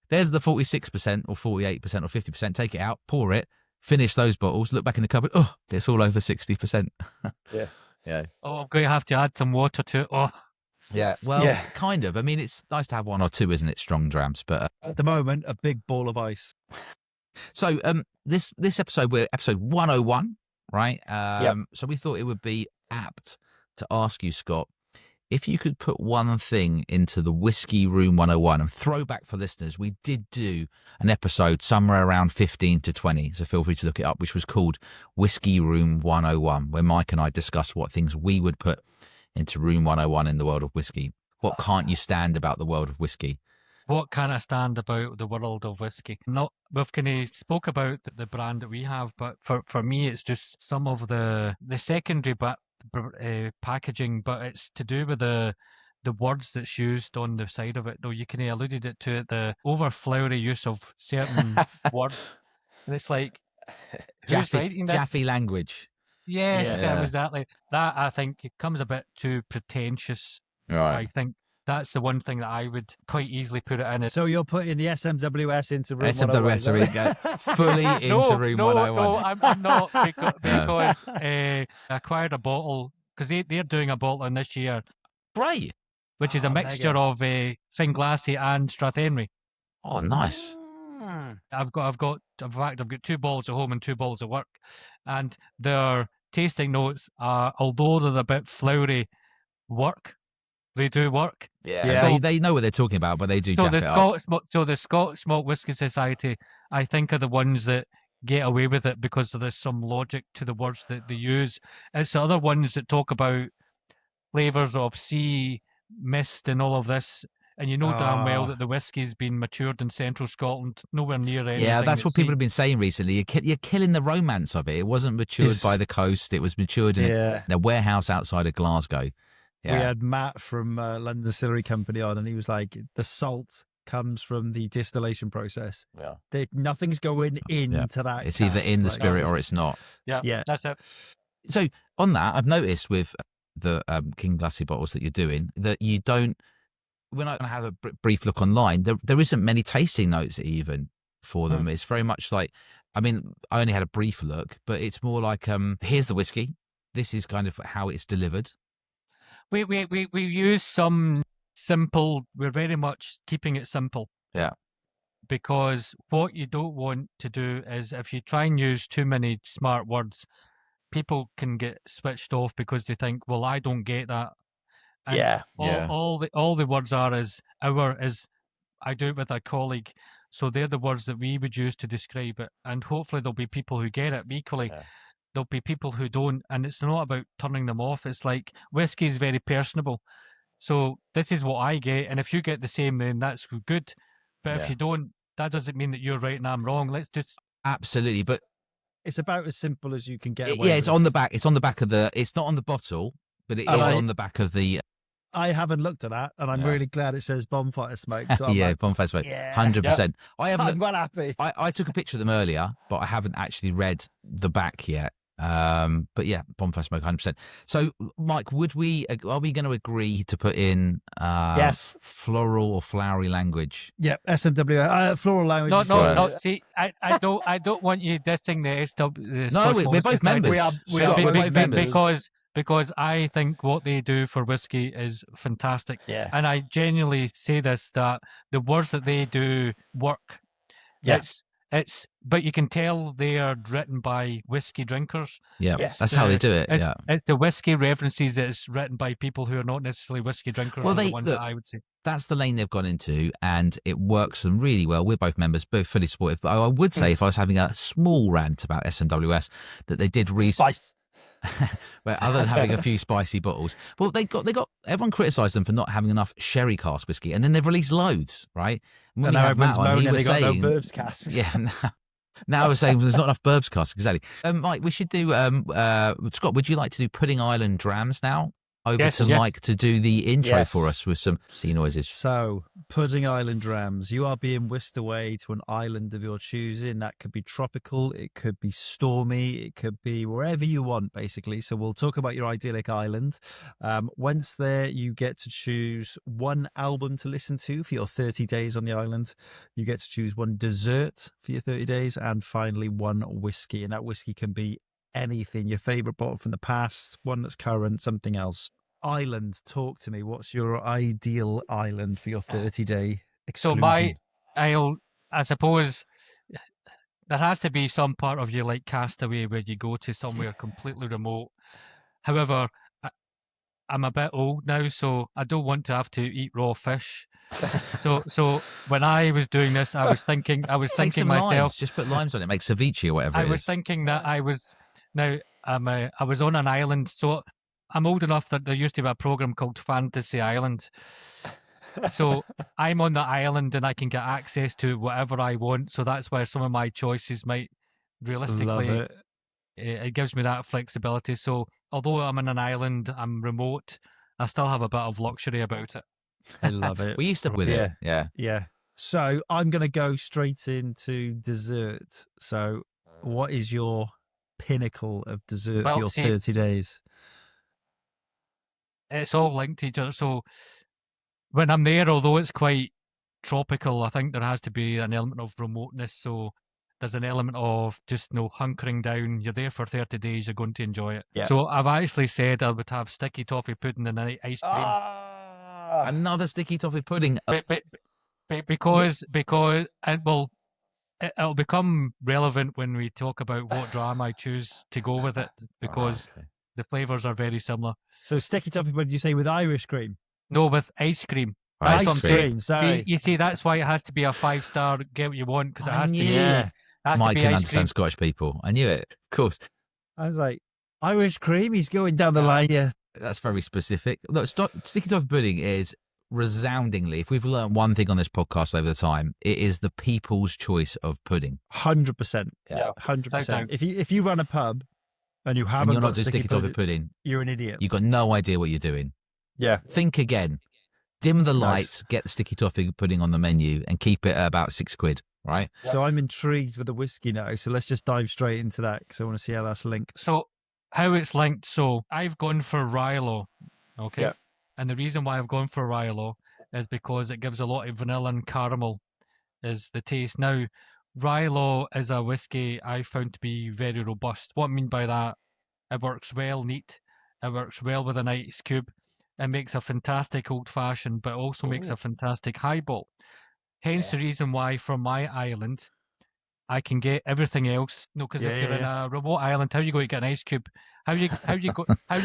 there's the 46% or 48% or 50%. Take it out, pour it. Finish those bottles, look back in the cupboard, oh, it's all over 60%. Yeah. Oh, I'm going to have to add some water to it. Oh. Yeah, well, kind of. I mean, it's nice to have one or two, isn't it, strong drams? But at the moment, a big ball of ice. So this episode, we're episode 101, right? So we thought it would be apt to ask you, Scott, if you could put one thing into the Whiskey Room 101, and throwback for listeners, we did do an episode somewhere around 15 to 20, so feel free to look it up, which was called Whiskey Room 101, where Mike and I discussed what things we would put into Room 101 in the world of whiskey. What can't you stand about the world of whiskey? What can I stand about the world of whiskey? We've kind of spoke about the brand that we have, but for me, it's just some of the secondary packaging, but it's to do with the words that's used on the side of it. Though you kind of alluded it to it, the over flowery use of certain words, and it's like who's writing that? Jaffe language. Yes, exactly. That I think it comes a bit too pretentious. Right. I think that's the one thing that I would quite easily put it in. So you're putting the SMWS into Room SMWS 101? fully into Room 101. No, I'm not, because I acquired a bottle, because they're doing a bottle in this year. Great. Which is a mixture of KinGlassie and Strathhenry. Oh, nice. I've got 2 bottles at home and 2 bottles at work, and their tasting notes are, although they're a bit flowery, they do work. Yeah. So they know what they're talking about, but they do jack it up. So the Scotch Malt Whisky Society, I think, are the ones that get away with it because there's some logic to the words that they use. It's the other ones that talk about flavours of sea, mist and all of this. And you know damn well that the whiskey's been matured in central Scotland, nowhere near anything. Yeah, that's what people have been saying recently. You're killing the romance of it. It wasn't matured by the coast. It was matured in a warehouse outside of Glasgow. Yeah. We had Matt from London Distillery Company on, and he was like, the salt comes from the distillation process. Yeah. Nothing's going into that. It's either in the spirit or it's not. Yeah, that's it. So on that, I've noticed with the KinGlassie bottles that you're doing that you don't, when I have a brief look online, there isn't many tasting notes even for them. It's very much like, I mean, I only had a brief look, but it's more like, here's the whiskey. This is kind of how it's delivered. We use some simple. We're very much keeping it simple. Yeah. Because what you don't want to do is, if you try and use too many smart words, people can get switched off because they think, well, I don't get that. And all the words are is I do it with a colleague, so they're the words that we would use to describe it, and hopefully there'll be people who get it. Equally, there'll be people who don't, and it's not about turning them off. It's like whiskey is very personable, so this is what I get, and if you get the same, then that's good. But if you don't, that doesn't mean that you're right and I'm wrong. Let's just absolutely, but it's about as simple as you can get away it's with. on the back. It's on the back of the. It's not on the bottle, but it is on the back of the. I haven't looked at that, and I'm really glad it says bonfire smoke. So I'm bonfire smoke, 100%. I haven't. I'm well happy. I took a picture of them earlier, but I haven't actually read the back yet. But yeah, bonfire smoke, 100%. So, Mike, are we going to agree to put in floral or flowery language? Yeah, SMW, floral language. No. See, I don't want you dissing the SW. No, we're both members. We're both members. Because I think what they do for whiskey is fantastic. Yeah. And I genuinely say this, that the words that they do work. Yeah. But you can tell they are written by whiskey drinkers. Yeah, that's how they do it. It's the whiskey references that is written by people who are not necessarily whiskey drinkers. Well, that I would say. That's the lane they've gone into, and it works for them really well. We're both members, both fully supportive. But I would say, if I was having a small rant about SMWS, that they did But other than having a few spicy bottles, well, they got everyone criticised them for not having enough sherry cask whiskey, and then they've released loads, right? And now everyone's moaning they got no Burbs casks. Yeah. Now I was saying there's not enough Burbs casks, exactly. Mike, we should do. Scott, would you like to do Pudding Island Drams now? Over to Mike to do the intro for us with some sea noises. So, Pudding Island Drams. You are being whisked away to an island of your choosing. That could be tropical, it could be stormy, it could be wherever you want, basically. So, we'll talk about your idyllic island. Once there, you get to choose one album to listen to for your 30 days on the island. You get to choose one dessert for your 30 days. And finally, one whiskey. And that whiskey can be anything, your favourite bottle from the past, one that's current, something else. Island, talk to me. What's your ideal island for your 30-day exclusion? So my isle, I suppose, there has to be some part of you like Castaway where you go to somewhere completely remote. However, I'm a bit old now, so I don't want to have to eat raw fish. So when I was doing this, I was thinking some myself, limes. Just put limes on it, make ceviche or whatever. I was thinking that I was on an island, so I'm old enough that there used to be a program called Fantasy Island. So I'm on the island and I can get access to whatever I want. So that's where some of my choices might realistically, it gives me that flexibility. So although I'm on an island, I'm remote, I still have a bit of luxury about it. I love it. We used to with it. Yeah. So I'm going to go straight into dessert. So what is your pinnacle of dessert for your 30 days? It's all linked to each other. So when I'm there, although it's quite tropical, I think there has to be an element of remoteness. So there's an element of just hunkering down. You're there for 30 days. You're going to enjoy it. Yeah. So I've actually said I would have sticky toffee pudding and ice cream. Another sticky toffee pudding. Because it'll become relevant when we talk about what dram I choose to go with it, because the flavours are very similar. So sticky toffee pudding, you say with Irish cream? No, with ice cream. Ice cream, sorry. You see, that's why it has to be a 5-star, get what you want, because it has to be. Yeah. Mike can understand Scottish people. I knew it, of course. I was like, Irish cream, he's going down the line, yeah. That's very specific. Look, sticky toffee pudding is resoundingly, if we've learned one thing on this podcast over the time, it is the people's choice of pudding. 100%. Yeah, 100%. If you run a pub and you haven't you're got not doing sticky toffee pudding, you're an idiot. You've got no idea what you're doing. Yeah. Think again. Dim the lights, get the sticky toffee pudding on the menu, and keep it at about £6, right? So I'm intrigued with the whiskey now. So let's just dive straight into that because I want to see how that's linked. So how it's linked. So I've gone for Rylo. Okay. Yeah. And the reason why I've gone for Rylo is because it gives a lot of vanilla and caramel is the taste. Now, Rylo is a whiskey I found to be very robust. What I mean by that, it works well neat. It works well with an ice cube. It makes a fantastic old-fashioned, but also makes a fantastic highball. Hence the reason why from my island, I can get everything else. No, because if you're in a remote island, how are you going to get an ice cube? How are you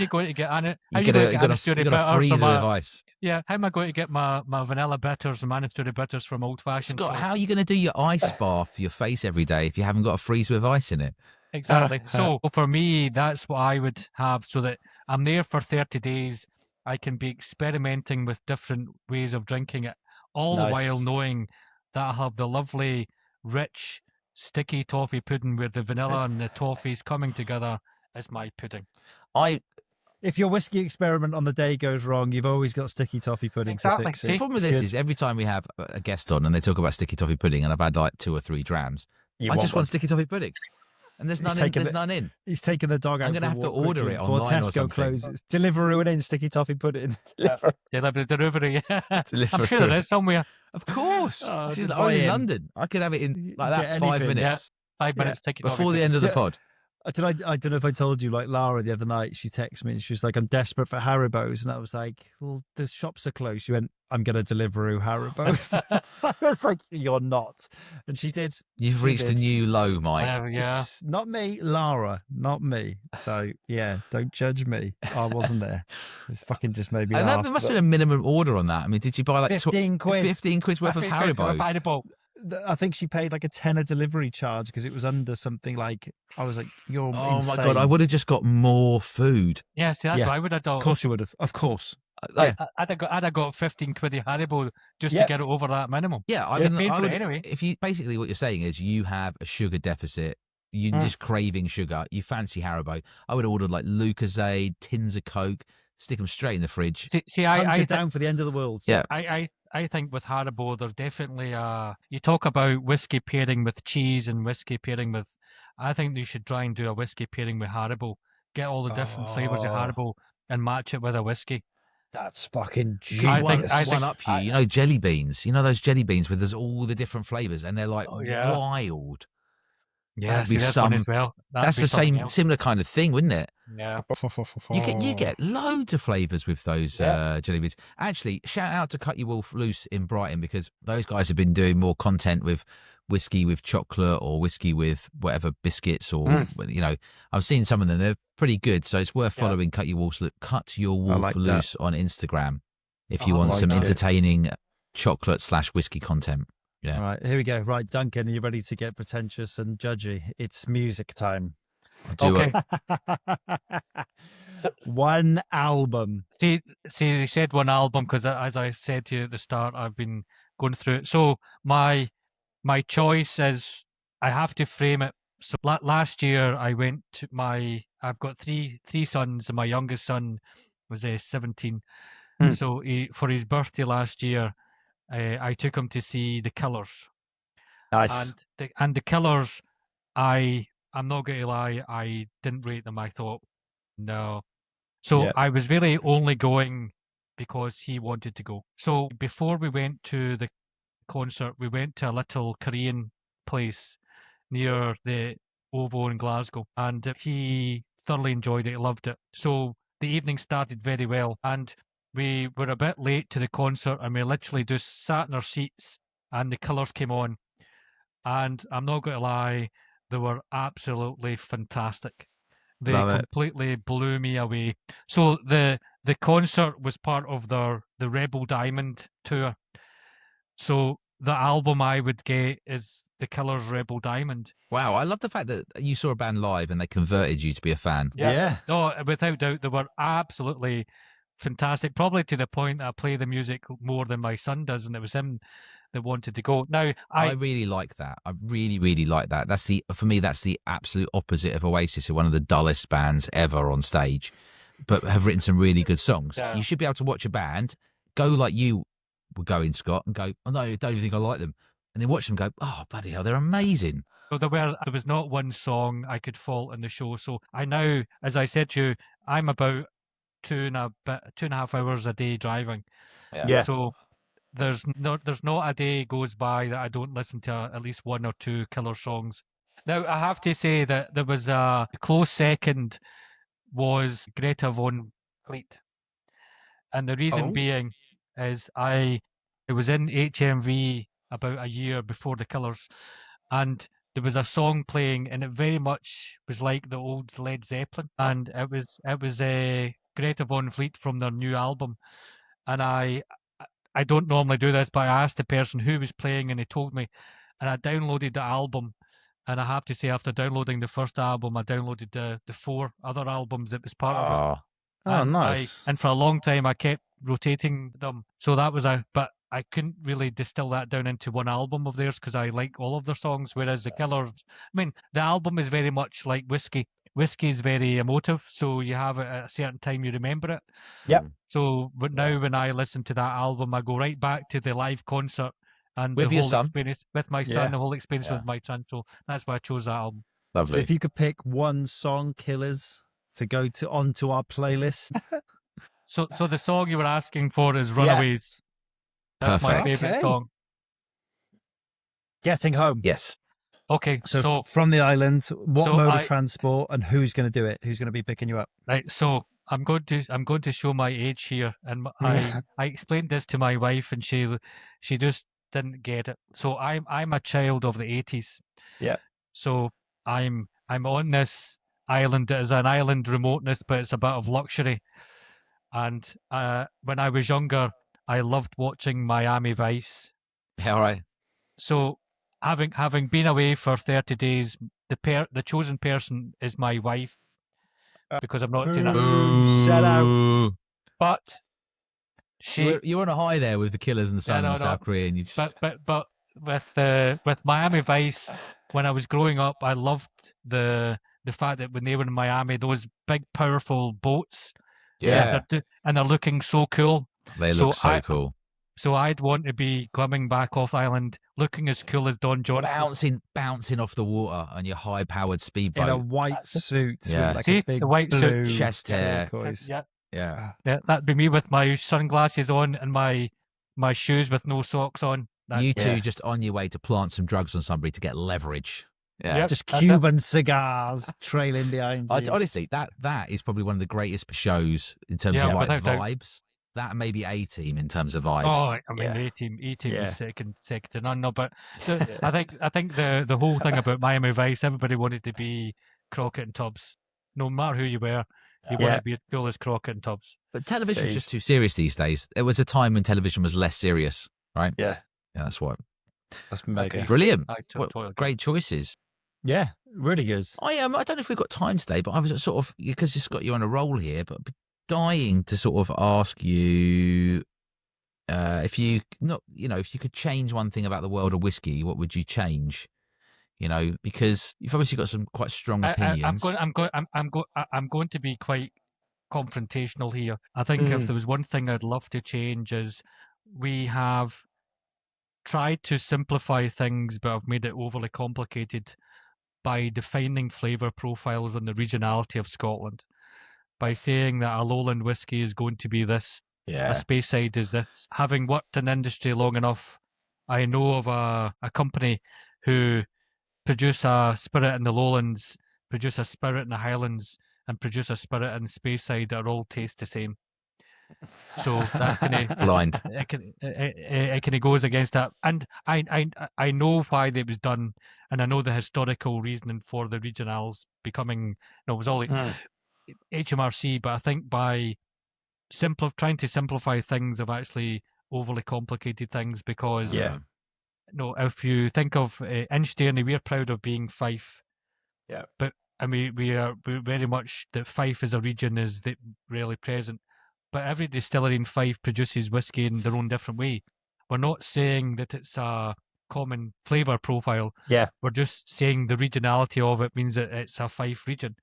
going to get on it? You got a freezer with ice. Yeah, how am I going to get my vanilla bitters and Manitouri bitters from Old Fashioned? Scott, how are you going to do your ice bath for your face every day if you haven't got a freezer with ice in it? Exactly. So for me, that's what I would have, so that I'm there for 30 days. I can be experimenting with different ways of drinking it, all the while knowing that I have the lovely, rich, sticky toffee pudding where the vanilla and the toffees coming together is my pudding. If your whiskey experiment on the day goes wrong, you've always got sticky toffee pudding to fix it. The problem with this is every time we have a guest on and they talk about sticky toffee pudding, and I've had like 2 or 3 drams, I just want sticky toffee pudding. And there's none in. He's taking the dog out. I'm going to have to order it online Tesco or something. Closes. Deliveroo and in sticky toffee pudding. Delivery. I'm sure there is somewhere. Of course. She's in London. I could have it in like that 5 minutes. Yeah, 5 minutes. Sticky toffee before the end of the pod. I don't know if I told you, like Lara the other night, she texted me and she was like, I'm desperate for Haribos. And I was like, well, the shops are closed. She went, I'm going to Deliveroo Haribos. I was like, you're not. And she did. You've reached a new low, Mike. Yeah. It's not me, Lara, not me. So, yeah, don't judge me. I wasn't there. It's fucking just made me laugh. There must have been a minimum order on that. I mean, did you buy like 15 quid? 15 quid's worth of Haribos? I think she paid like a tenner delivery charge because it was under something like, I was like, you're Oh insane. my God, I would have just got more food. Yeah, see, that's Yeah. what I would have done. Of course you would have. Of course. Like, I'd have got 15 quid of Haribo just to get it over that minimum. yeah, I You mean, paid I for would, it anyway. if you basically what you're saying is you have a sugar deficit, you're just craving sugar, you fancy Haribo. I would have ordered like Lucozade, tins of Coke, stick them straight in the fridge. See, Hunker down for the end of the world. Yeah. I think with Haribo, there's definitely you talk about whiskey pairing with cheese and whiskey pairing with. I think they should try and do a whiskey pairing with Haribo. Get all the different flavors of Haribo and match it with a whiskey. That's fucking I genius. think one up you. You know jelly beans. You know those jelly beans where there's all the different flavors and they're like yeah. wild. Yeah, That'd be that's some. one as well. That's the same similar kind of thing, wouldn't it? Yeah. You get loads of flavors with those jelly beans. Actually, shout out to Cut Your Wolf Loose in Brighton because those guys have been doing more content with whiskey with chocolate or whiskey with whatever biscuits or you know. I've seen some of them; they're pretty good. So it's worth following Cut Your Wolf Loose on Instagram if you want some entertaining chocolate / whiskey content. Yeah. All right, here we go. Right, Duncan, are you ready to get pretentious and judgy? It's music time. Okay. One album. See, they said one album because, as I said to you at the start, I've been going through it. So my choice is I have to frame it. So last year I went to I've got three sons, and my youngest son was 17. So for his birthday last year, I took him to see the Killers. Nice. And the Killers, I'm not going to lie, I didn't rate them. I thought, no. So I was really only going because he wanted to go. So before we went to the concert, we went to a little Korean place near the OVO in Glasgow, and he thoroughly enjoyed it. He loved it. So the evening started very well, and we were a bit late to the concert, and we literally just sat in our seats, and the Killers came on, and I'm not going to lie, they were absolutely fantastic. They completely blew me away. So the concert was part of the Rebel Diamond tour. So the album I would get is the Killers' Rebel Diamond. Wow, I love the fact that you saw a band live and they converted you to be a fan. Yeah. No, without doubt, they were absolutely fantastic. Probably to the point that I play the music more than my son does, and it was him that wanted to go. Now, I really like that. I really, really like that. For me, that's the absolute opposite of Oasis, who are one of the dullest bands ever on stage, but have written some really good songs. Yeah. You should be able to watch a band, go like you were going, Scott, and go, oh no, I don't even think I like them. And then watch them go, oh, bloody hell, they're amazing. So there was not one song I could fault in the show. So I now, as I said to you, I'm about 2.5 hours a day driving. Yeah. So there's not a day goes by that I don't listen to at least one or two Killer songs. Now I have to say that there was a close second was Greta Von Fleet, and the reason being is I was in HMV about a year before the Killers, and there was a song playing, and it very much was like the old Led Zeppelin, and it was Greta Von Fleet from their new album, and I don't normally do this, but I asked the person who was playing, and he told me, and I downloaded the album, and I have to say, after downloading the first album, I downloaded the 4 other albums that was part of it. Oh, nice. And for a long time, I kept rotating them, so that was but I couldn't really distill that down into one album of theirs because I like all of their songs, whereas the Killers, I mean, the album is very much like whiskey. Whiskey is very emotive, so you have it at a certain time, you remember it. Yep. So, but now when I listen to that album, I go right back to the live concert and With the your whole son? experience with my son, the whole experience with my son. So that's why I chose that album. Lovely. So if you could pick one song, Killers, to go onto our playlist. So the song you were asking for is Runaways. That's Perfect. my favorite song. Getting Home. Yes. Okay, So from the island, what mode of transport, and who's going to do it? Who's going to be picking you up? Right. So I'm going to show my age here, and I explained this to my wife, and she just didn't get it. So I'm a child of the 80s. Yeah. So I'm on this island. It is an island remoteness, but it's a bit of luxury. And when I was younger, I loved watching Miami Vice. Yeah, all right. So having been away for 30 days, the chosen person is my wife because I'm not doing that. Shout out. Ooh. But she, You're on a high there with the Killers and the Sun no, and the no. South Korea, and you just but with Miami Vice, when I was growing up, I loved the fact that when they were in Miami, those big powerful boats, yeah, and they're looking so cool. they look so cool. So I'd want to be coming back off island, looking as cool as Don Johnson, Bouncing off the water on your high-powered speedboat In a white suit Yeah. with like See, a big the white blue suit. Chest hair. turquoise. Yeah, that'd be me with my sunglasses on and my shoes with no socks on. You two just on your way to plant some drugs on somebody to get leverage. Yeah. Yep. Just That's it. Cuban cigars trailing behind you. Honestly, that is probably one of the greatest shows in terms of like without doubt. vibes. That may be A-Team in terms of vibes. Oh, I mean, Yeah. A-Team Yeah. is second to none. No, but I think the whole thing about Miami Vice, everybody wanted to be Crockett and Tubbs. No matter who you were, you wanted to be as cool as Crockett and Tubbs. But television's just too serious these days. There was a time when television was less serious, right? Yeah. Yeah, that's what. That's mega. Brilliant. Totally Great choices. Yeah, really good. I don't know if we've got time today, but I was sort of, because it's got you on a roll here, but dying to sort of ask you if you could change one thing about the world of whiskey, what would you change? Because you've obviously got some quite strong opinions. I'm going to be quite confrontational here. I think if there was one thing I'd love to change is we have tried to simplify things, but have made it overly complicated by defining flavour profiles and the regionality of Scotland. By saying that a lowland whiskey is going to be this, a Speyside is this. Having worked in the industry long enough, I know of a company who produce a spirit in the lowlands, produce a spirit in the highlands, and produce a spirit in Speyside that all taste the same. So that kind of blind. It kind of goes against that, and I know why it was done, and I know the historical reasoning for the regionals becoming. It was all HMRC, but I think by trying to simplify things, have actually overly complicated things because. No, if you think of InchDairnie, we're proud of being Fife. Yeah. But I mean, we're very much that Fife as a region is really present. But every distillery in Fife produces whiskey in their own different way. We're not saying that it's a common flavour profile. Yeah. We're just saying the regionality of it means that it's a Fife region.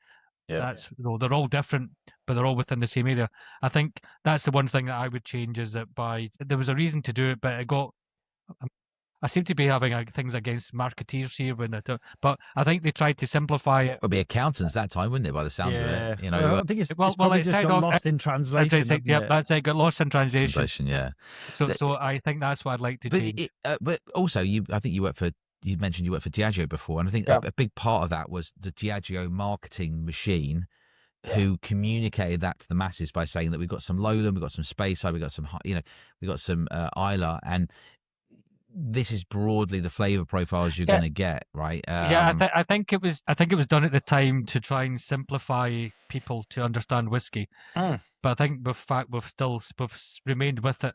Yeah. They're all different, but they're all within the same area. I think that's the one thing that I would change is that there was a reason to do it, but I seem to be having things against marketeers here but I think they tried to simplify it. It'll be accountants that time, wouldn't it? By the sounds of it, I think it's probably just got lost in translation. That's it. Got lost in translation. Yeah. So I think that's what I'd like to change. But also, I think you mentioned you worked for Diageo before, and I think a big part of that was the Diageo marketing machine, who communicated that to the masses by saying that we've got some lowland, we've got some Speyside, we've got some, we've got some Isla, and this is broadly the flavour profiles you're going to get, right? I think it was done at the time to try and simplify people to understand whiskey. But I think we've remained with it.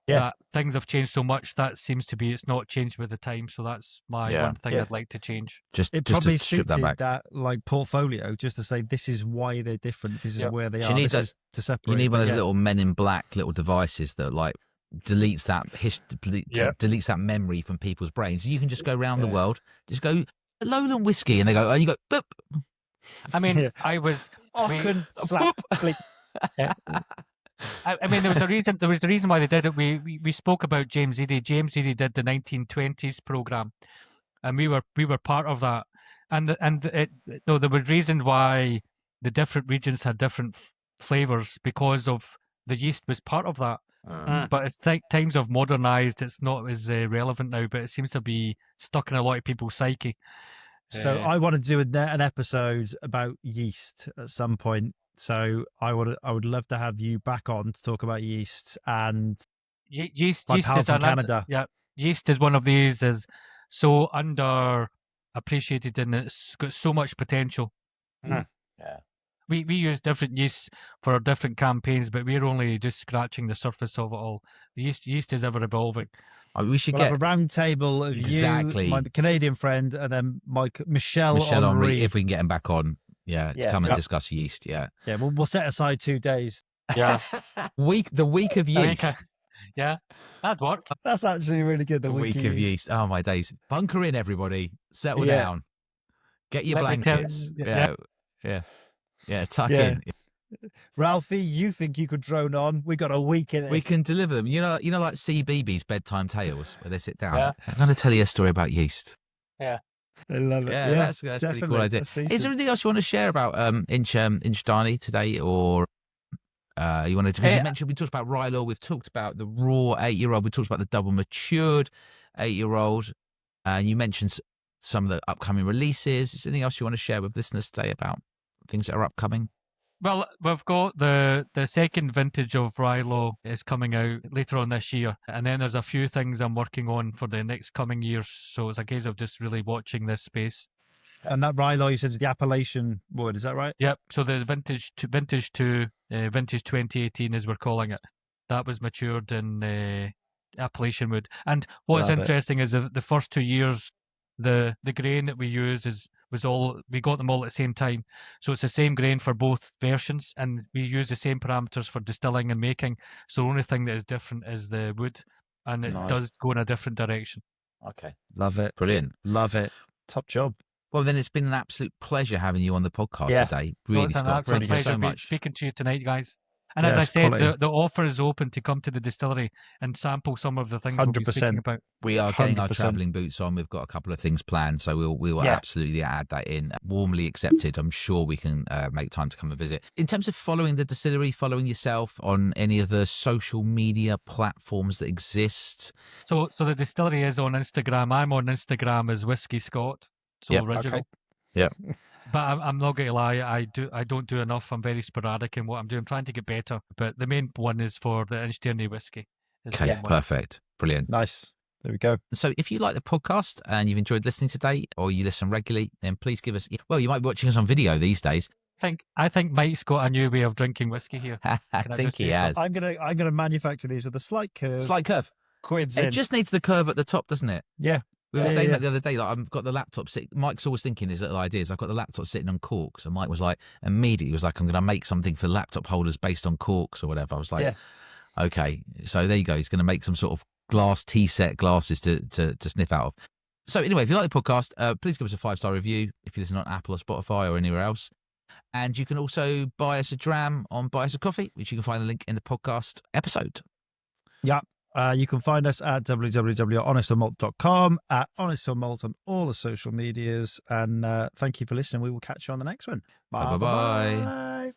Yeah. That things have changed so much that seems to be it's not changed with the time. So that's my one thing I'd like to change. It probably suited that like portfolio just to say this is why they're different. This is where they are. To separate. You need one of those little Men in Black little devices that like deletes that memory from people's brains. You can just go around the world, just go lowland whiskey, and they go, and you go, boop. I mean, I was slap, click. I mean, there was a reason why they did it. We spoke about James Eady. James Eady did the 1920s program, and we were part of that. And there were reasons why the different regions had different flavors because of the yeast was part of that. But it's times have modernised. It's not as relevant now, but it seems to be stuck in a lot of people's psyche. So I want to do an episode about yeast at some point. So I would love to have you back on to talk about yeast and yeast. My Yeast pal is from Canada. Yeast is one of these is so underappreciated and it's got so much potential. Yeah. We use different yeasts for our different campaigns, but we're only just scratching the surface of it all. The yeast is ever evolving. We should We'll get have a round table of Exactly. you, my Canadian friend, and then Michelle Henry, if we can get him back on. Yeah, to Yeah. come and discuss yeast. Yeah. Yeah, we'll set aside 2 days. Yeah. The week of yeast. Yeah, that'd work. That's actually really good. The week of yeast. Oh my days! Bunker in, everybody. Settle down. Get your Let me tell blankets. you- Yeah. Tuck Yeah. in. Ralphie, you think you could drone on? We got a week in this. We can deliver them. You know, like CBeebies bedtime tales where they sit down. Yeah. I'm going to tell you a story about yeast. I love it. Yeah, Yeah, that's a pretty cool idea. That's Is decent. there anything else you want to share about InchDairnie today, or you want to? Because you mentioned we talked about Rylaw, we've talked about the raw 8-year-old, we talked about the double matured 8-year-old, and you mentioned some of the upcoming releases. Is there anything else you want to share with listeners today about things that are upcoming? Well, we've got the second vintage of Rylaw is coming out later on this year, and then there's a few things I'm working on for the next coming years. So it's a case of just really watching this space. And that Rylaw, you said, is the appellation wood. Is that right? Yep. So the vintage 2018, as we're calling it, that was matured in appellation wood. And what's Love it. interesting is the first 2 years, the grain that we used we got them all at the same time. So it's the same grain for both versions, and we use the same parameters for distilling and making. So the only thing that is different is the wood, and it does go in a different direction. Okay. Love it. Brilliant. Love it. Top job. Well, then it's been an absolute pleasure having you on the podcast today. Really, It's an Scott. absolute Thank you so pleasure much. speaking to you tonight, guys. And as Yes, I said, quality. the offer is open to come to the distillery and sample some of the things we'll be 100%. speaking about. We are getting our 100%. travelling boots on. We've got a couple of things planned, so we will absolutely add that in. Warmly accepted. I'm sure we can make time to come and visit. In terms of following the distillery, following yourself on any of the social media platforms that exist. So the distillery is on Instagram. I'm on Instagram as Whiskey Scott. So Yep. original. Okay. Yep. But I'm not going to lie, I don't do enough. I'm very sporadic in what I'm doing. I'm trying to get better. But the main one is for the InchDairnie whiskey. Okay, perfect. Brilliant. Nice. There we go. So if you like the podcast and you've enjoyed listening today, or you listen regularly, then please give us, well, you might be watching us on video these days. I think Mike's got a new way of drinking whiskey here. I think he has. I'm gonna manufacture these with a slight curve. Slight curve. Quids It in. just needs the curve at the top, doesn't it? Yeah. We were Yeah, saying yeah. that the other day, like I've got the laptop sitting, Mike's always thinking his little ideas. I've got the laptop sitting on corks, and Mike was like, immediately was like, I'm going to make something for laptop holders based on corks or whatever. I was like, okay, so there you go. He's going to make some sort of glass tea set glasses to sniff out of. So anyway, if you like the podcast, please give us a 5-star review if you listen on Apple or Spotify or anywhere else. And you can also buy us a dram on Buy Us a Coffee, which you can find the link in the podcast episode. Yeah. You can find us at www.honestonmalt.com, at honestonmalt on all the social medias. And thank you for listening. We will catch you on the next one. Bye-bye. Bye.